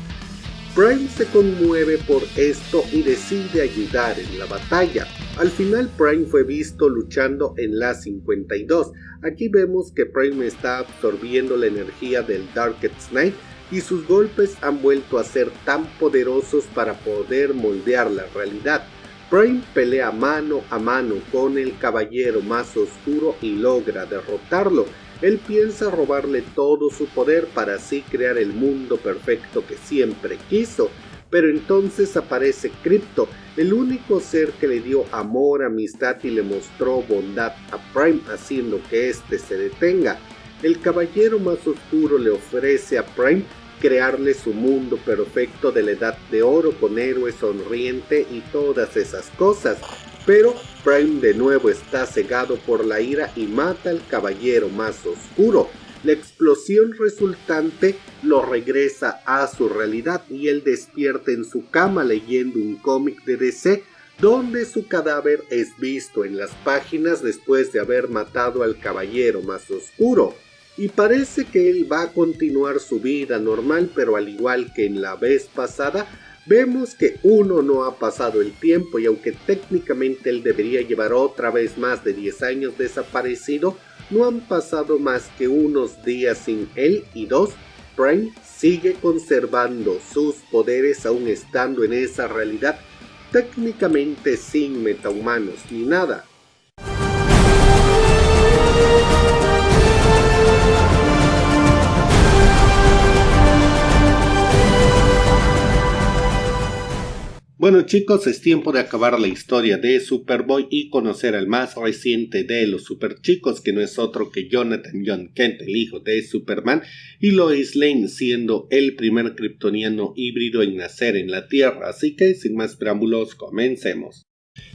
Prime se conmueve por esto y decide ayudar en la batalla. Al final Prime fue visto luchando en la 52. Aquí vemos que Prime está absorbiendo la energía del Darkest Night y sus golpes han vuelto a ser tan poderosos para poder moldear la realidad. Prime pelea mano a mano con el Caballero Más Oscuro y logra derrotarlo. Él piensa robarle todo su poder para así crear el mundo perfecto que siempre quiso. Pero entonces aparece Krypto, el único ser que le dio amor, amistad y le mostró bondad a Prime, haciendo que éste se detenga. El Caballero Más Oscuro le ofrece a Prime crearle su mundo perfecto de la Edad de Oro con héroe sonriente y todas esas cosas. Pero Prime de nuevo está cegado por la ira y mata al Caballero Más Oscuro. La explosión resultante lo regresa a su realidad y él despierta en su cama leyendo un cómic de DC donde su cadáver es visto en las páginas después de haber matado al Caballero Más Oscuro. Y parece que él va a continuar su vida normal, pero al igual que en la vez pasada, vemos que no ha pasado el tiempo y aunque técnicamente él debería llevar otra vez más de 10 años desaparecido, no han pasado más que unos días sin él y 2, Prime sigue conservando sus poderes aún estando en esa realidad, técnicamente sin metahumanos ni nada. Bueno chicos, es tiempo de acabar la historia de Superboy y conocer al más reciente de los superchicos, que no es otro que Jonathan John Kent, el hijo de Superman, y Lois Lane, siendo el primer kryptoniano híbrido en nacer en la Tierra. Así que sin más preámbulos, comencemos.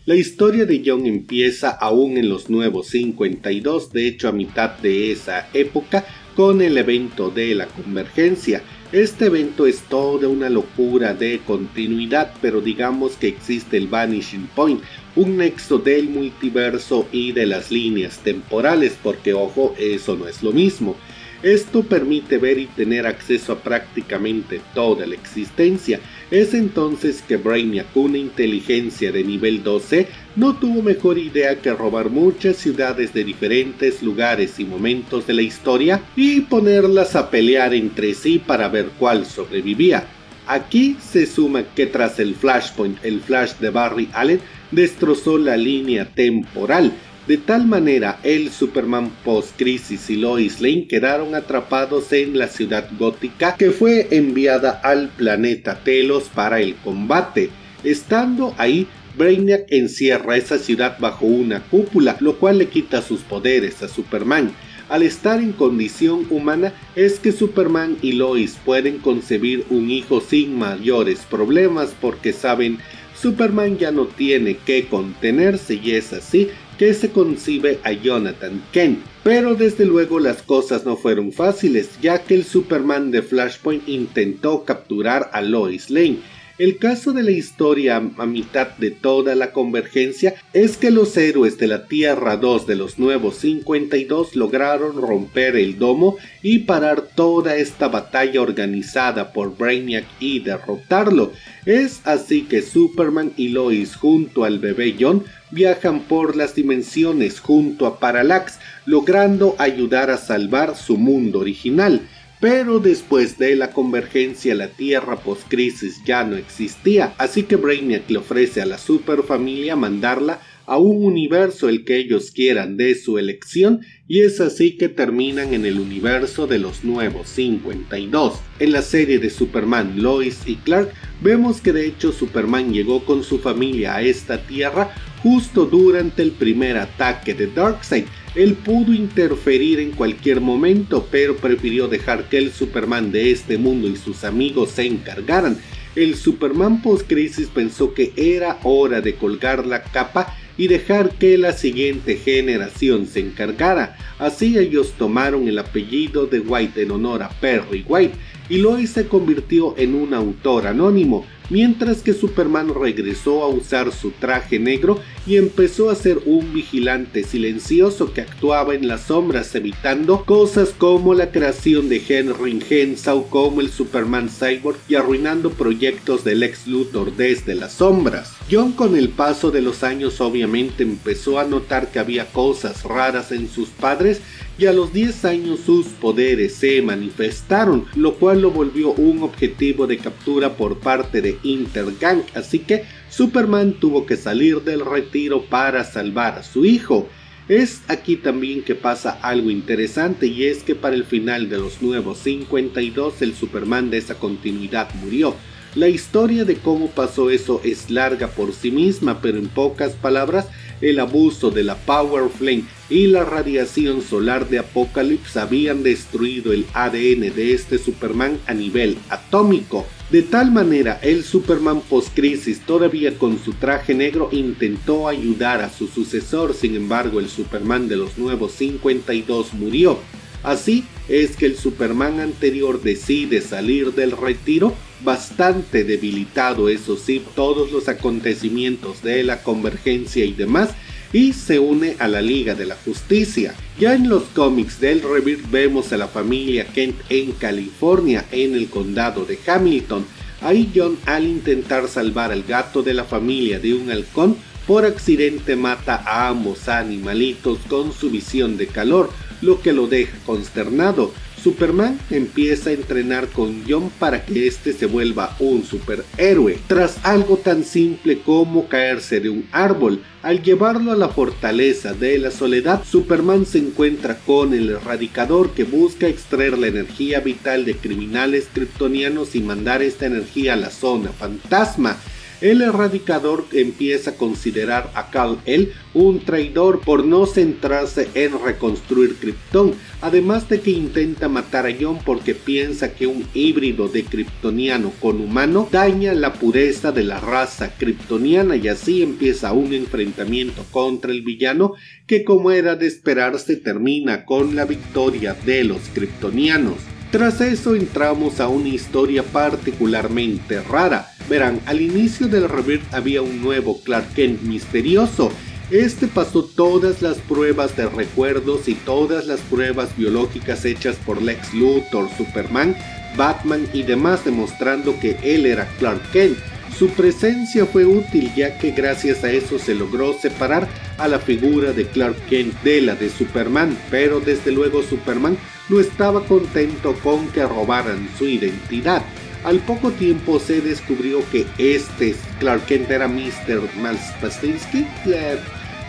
La historia de John empieza aún en los nuevos 52, de hecho a mitad de esa época, con el evento de la Convergencia. Este evento es toda una locura de continuidad, pero digamos que existe el Vanishing Point, un nexo del multiverso y de las líneas temporales, porque ojo, eso no es lo mismo. Esto permite ver y tener acceso a prácticamente toda la existencia. Es entonces que Brainiac, una inteligencia de nivel 12, no tuvo mejor idea que robar muchas ciudades de diferentes lugares y momentos de la historia y ponerlas a pelear entre sí para ver cuál sobrevivía. Aquí se suma que tras el Flashpoint, el Flash de Barry Allen destrozó la línea temporal. De tal manera, el Superman post-crisis y Lois Lane quedaron atrapados en la ciudad gótica que fue enviada al planeta Telos para el combate. Estando ahí, Brainiac encierra esa ciudad bajo una cúpula, lo cual le quita sus poderes a Superman. Al estar en condición humana, es que Superman y Lois pueden concebir un hijo sin mayores problemas porque saben, Superman ya no tiene que contenerse y es así que se concibe a Jonathan Kent. Pero desde luego las cosas no fueron fáciles, ya que el Superman de Flashpoint intentó capturar a Lois Lane. El caso de la historia a mitad de toda la convergencia es que los héroes de la Tierra 2 de los Nuevos 52 lograron romper el domo y parar toda esta batalla organizada por Brainiac y derrotarlo. Es así que Superman y Lois junto al bebé John viajan por las dimensiones junto a Parallax, logrando ayudar a salvar su mundo original. Pero después de la convergencia la Tierra post-crisis ya no existía, así que Brainiac le ofrece a la superfamilia mandarla a un universo el que ellos quieran de su elección, y es así que terminan en el universo de los Nuevos 52. En la serie de Superman, Lois y Clark, vemos que de hecho Superman llegó con su familia a esta Tierra justo durante el primer ataque de Darkseid. Él pudo interferir en cualquier momento, pero prefirió dejar que el Superman de este mundo y sus amigos se encargaran. El Superman post-crisis pensó que era hora de colgar la capa y dejar que la siguiente generación se encargara. Así ellos tomaron el apellido de White en honor a Perry White, y Lois se convirtió en un autor anónimo, mientras que Superman regresó a usar su traje negro y empezó a ser un vigilante silencioso que actuaba en las sombras, evitando cosas como la creación de Henry Henshaw como el Superman Cyborg y arruinando proyectos del Lex Luthor desde las sombras. John, con el paso de los años, obviamente empezó a notar que había cosas raras en sus padres, y a los 10 años sus poderes se manifestaron, lo cual lo volvió un objetivo de captura por parte de Intergang, así que Superman tuvo que salir del retiro para salvar a su hijo. Es aquí también que pasa algo interesante, y es que para el final de los Nuevos 52 el Superman de esa continuidad murió. La historia de cómo pasó eso es larga por sí misma, pero en pocas palabras, el abuso de la Power Flame y la radiación solar de Apokolips habían destruido el ADN de este Superman a nivel atómico. De tal manera, el Superman post-crisis, todavía con su traje negro, intentó ayudar a su sucesor. Sin embargo, el Superman de los Nuevos 52 murió. Así es que el Superman anterior decide salir del retiro, bastante debilitado, eso sí, todos los acontecimientos de la convergencia y demás, y se une a la Liga de la Justicia. Ya en los cómics del Rebirth vemos a la familia Kent en California, en el condado de Hamilton. Ahí John, al intentar salvar al gato de la familia de un halcón, por accidente mata a ambos animalitos con su visión de calor, lo que lo deja consternado. Superman empieza a entrenar con John para que este se vuelva un superhéroe. Tras algo tan simple como caerse de un árbol, al llevarlo a la fortaleza de la soledad, Superman se encuentra con el Erradicador, que busca extraer la energía vital de criminales kryptonianos y mandar esta energía a la zona fantasma. El Erradicador empieza a considerar a Kal-El un traidor por no centrarse en reconstruir Krypton, además de que intenta matar a John porque piensa que un híbrido de kryptoniano con humano daña la pureza de la raza kryptoniana, y así empieza un enfrentamiento contra el villano que, como era de esperarse, termina con la victoria de los kryptonianos. Tras eso entramos a una historia particularmente rara. Verán, al inicio del Rebirth había un nuevo Clark Kent misterioso. Este pasó todas las pruebas de recuerdos y todas las pruebas biológicas hechas por Lex Luthor, Superman, Batman y demás, demostrando que él era Clark Kent. Su presencia fue útil, ya que gracias a eso se logró separar a la figura de Clark Kent de la de Superman, pero desde luego Superman no estaba contento con que robaran su identidad. Al poco tiempo se descubrió que este Clark Kent era Mr. Malspastinski,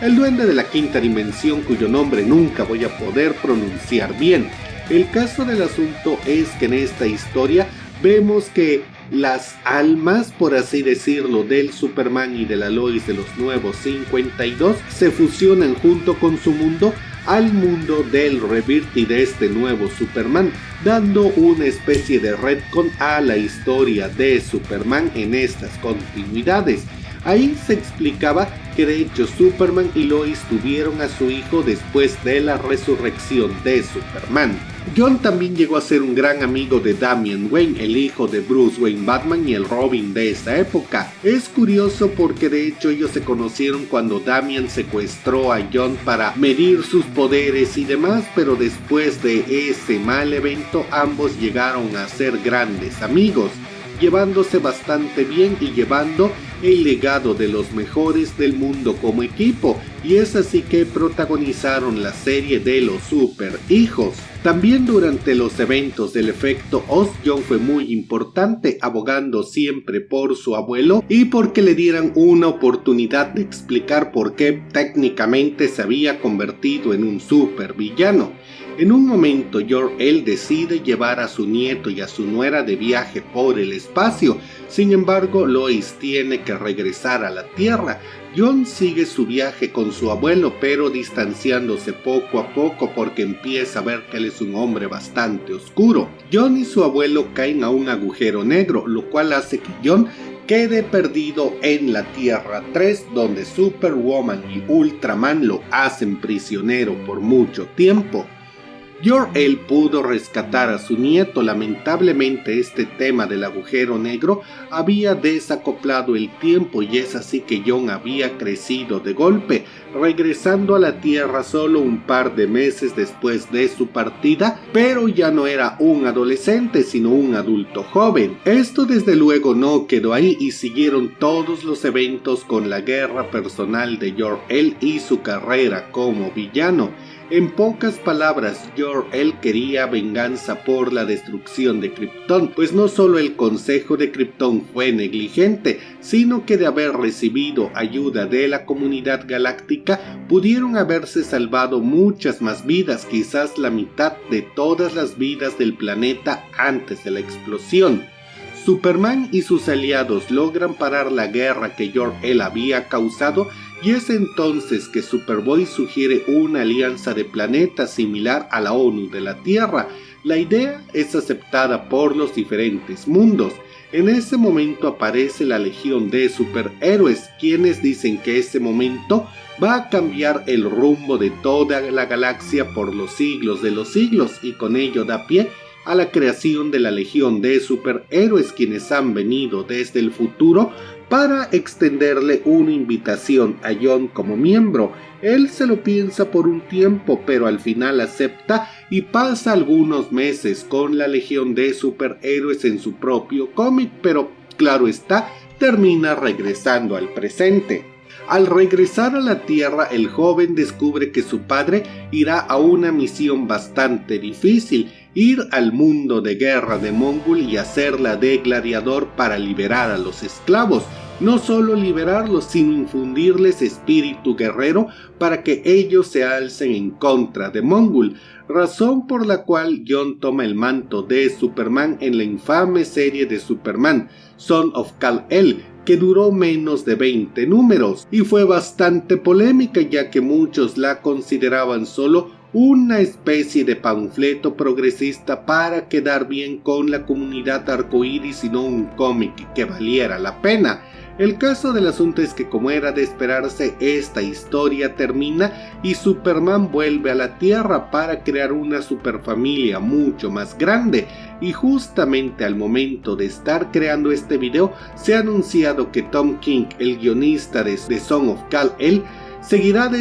el duende de la quinta dimensión, cuyo nombre nunca voy a poder pronunciar bien. El caso del asunto es que en esta historia vemos que las almas, por así decirlo, del Superman y de la Lois de los Nuevos 52 se fusionan junto con su mundo al mundo del Rebirth y de este nuevo Superman, dando una especie de retcon a la historia de Superman en estas continuidades. Ahí se explicaba que de hecho Superman y Lois tuvieron a su hijo después de la resurrección de Superman. John también llegó a ser un gran amigo de Damian Wayne, el hijo de Bruce Wayne Batman y el Robin de esa época. Es curioso porque de hecho ellos se conocieron cuando Damian secuestró a John para medir sus poderes y demás, pero después de ese mal evento ambos llegaron a ser grandes amigos, llevándose bastante bien y llevando el legado de los mejores del mundo como equipo, y es así que protagonizaron la serie de los Super Hijos. También durante los eventos del efecto Oz, John fue muy importante, abogando siempre por su abuelo y porque le dieran una oportunidad de explicar por qué técnicamente se había convertido en un supervillano. En un momento, Jor-El decide llevar a su nieto y a su nuera de viaje por el espacio. Sin embargo, Lois tiene que regresar a la Tierra. John sigue su viaje con su abuelo, pero distanciándose poco a poco porque empieza a ver que él es un hombre bastante oscuro. John y su abuelo caen a un agujero negro, lo cual hace que John quede perdido en la Tierra 3, donde Superwoman y Ultraman lo hacen prisionero por mucho tiempo. Jor-El pudo rescatar a su nieto. Lamentablemente este tema del agujero negro había desacoplado el tiempo y es así que John había crecido de golpe, regresando a la Tierra solo un par de meses después de su partida, pero ya no era un adolescente sino un adulto joven. Esto desde luego no quedó ahí y siguieron todos los eventos con la guerra personal de Jor-El y su carrera como villano. En pocas palabras, Jor-El quería venganza por la destrucción de Krypton, pues no solo el Consejo de Krypton fue negligente, sino que de haber recibido ayuda de la comunidad galáctica, pudieron haberse salvado muchas más vidas, quizás la mitad de todas las vidas del planeta antes de la explosión. Superman y sus aliados logran parar la guerra que Jor-El había causado, y es entonces que Superboy sugiere una alianza de planetas similar a la ONU de la Tierra. La idea es aceptada por los diferentes mundos. En ese momento aparece la Legión de Superhéroes, quienes dicen que ese momento va a cambiar el rumbo de toda la galaxia por los siglos de los siglos, y con ello da pie a la creación de la Legión de Superhéroes, quienes han venido desde el futuro para extenderle una invitación a John como miembro. Él se lo piensa por un tiempo, pero al final acepta y pasa algunos meses con la Legión de Superhéroes en su propio cómic, pero claro está, termina regresando al presente. Al regresar a la Tierra, el joven descubre que su padre irá a una misión bastante difícil: ir al mundo de guerra de Mongul y hacerla de gladiador para liberar a los esclavos. No solo liberarlos, sino infundirles espíritu guerrero para que ellos se alcen en contra de Mongul, razón por la cual John toma el manto de Superman en la infame serie de Superman, Son of Kal-El, que duró menos de 20 números y fue bastante polémica, ya que muchos la consideraban solo una especie de panfleto progresista para quedar bien con la comunidad arcoíris y no un cómic que valiera la pena. El caso del asunto es que, como era de esperarse, esta historia termina y Superman vuelve a la Tierra para crear una superfamilia mucho más grande, y justamente al momento de estar creando este video se ha anunciado que Tom King, el guionista de Son of Kal-El, seguirá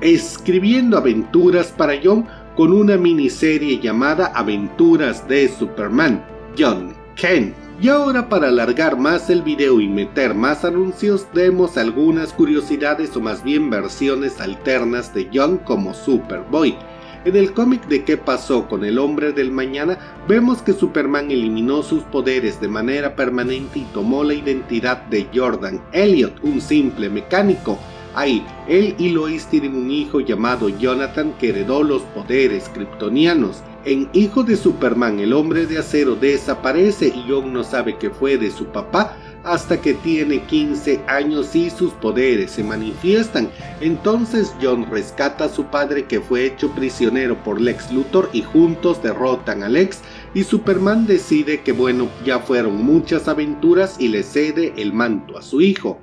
escribiendo aventuras para John con una miniserie llamada Aventuras de Superman, John Kent. Y ahora, para alargar más el video y meter más anuncios, demos algunas curiosidades o más bien versiones alternas de John como Superboy. En el cómic de ¿Qué pasó con el hombre del mañana?, vemos que Superman eliminó sus poderes de manera permanente y tomó la identidad de Jordan Elliot, un simple mecánico. Ahí, él y Lois tienen un hijo llamado Jonathan que heredó los poderes kryptonianos. En Hijo de Superman, el hombre de acero desaparece y John no sabe qué fue de su papá hasta que tiene 15 años y sus poderes se manifiestan. Entonces John rescata a su padre, que fue hecho prisionero por Lex Luthor, y juntos derrotan a Lex, y Superman decide que bueno, ya fueron muchas aventuras y le cede el manto a su hijo.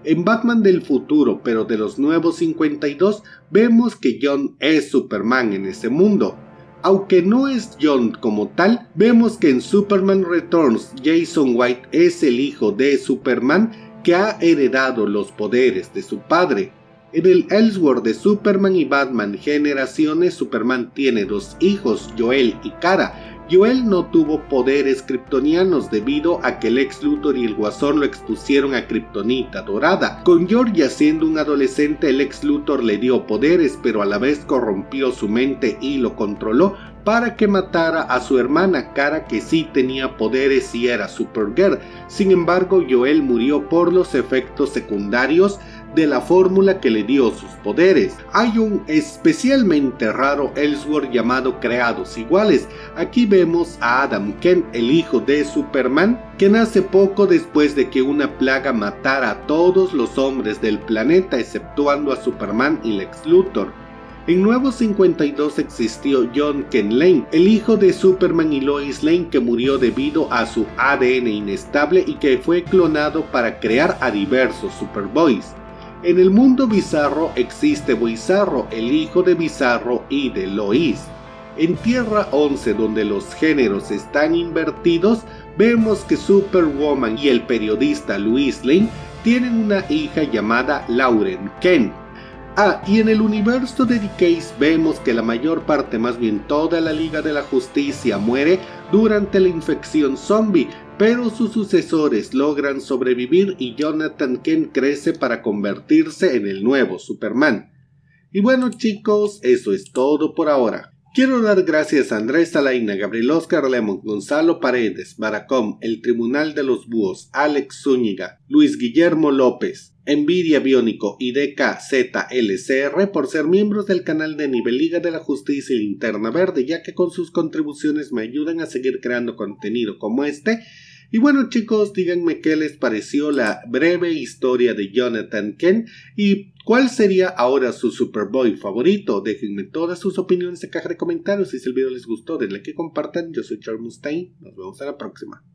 En Batman del futuro, pero de los nuevos 52, vemos que John es Superman en ese mundo. Aunque no es John como tal, vemos que en Superman Returns Jason White es el hijo de Superman que ha heredado los poderes de su padre. En el Elseworld de Superman y Batman Generaciones, Superman tiene dos hijos, Joel y Kara. Joel no tuvo poderes kryptonianos debido a que el Lex Luthor y el Guasón lo expusieron a Kryptonita dorada. Con Georgia siendo un adolescente, el Lex Luthor le dio poderes, pero a la vez corrompió su mente y lo controló para que matara a su hermana Kara, que sí tenía poderes y era Supergirl. Sin embargo, Joel murió por los efectos secundarios de la fórmula que le dio sus poderes. Hay un especialmente raro Elseworld llamado Creados Iguales. Aquí vemos a Adam Kent, el hijo de Superman, que nace poco después de que una plaga matara a todos los hombres del planeta, exceptuando a Superman y Lex Luthor. En Nuevos 52 existió John Kent Lane, el hijo de Superman y Lois Lane, que murió debido a su ADN inestable y que fue clonado para crear a diversos Superboys. En el mundo bizarro existe Bizarro, el hijo de Bizarro y de Lois. En Tierra 11, donde los géneros están invertidos, vemos que Superwoman y el periodista Lois Lane tienen una hija llamada Lauren Kent. Y en el universo de Decades vemos que la mayor parte, más bien toda la Liga de la Justicia muere durante la infección zombie, pero sus sucesores logran sobrevivir y Jonathan Kent crece para convertirse en el nuevo Superman. Y bueno chicos, eso es todo por ahora. Quiero dar gracias a Andrés Salaina, Gabriel Oscar Lemon, Gonzalo Paredes, Baracom, El Tribunal de los Búhos, Alex Zúñiga, Luis Guillermo López, Envidia Biónico y DKZLCR por ser miembros del canal de Nivel Liga de la Justicia y Linterna Verde, ya que con sus contribuciones me ayudan a seguir creando contenido como este. Y bueno chicos, díganme qué les pareció la breve historia de Jonathan Kent y cuál sería ahora su Superboy favorito. Déjenme todas sus opiniones en la caja de comentarios y si el video les gustó denle like y compartan. Yo soy Charles Mustaine, nos vemos a la próxima.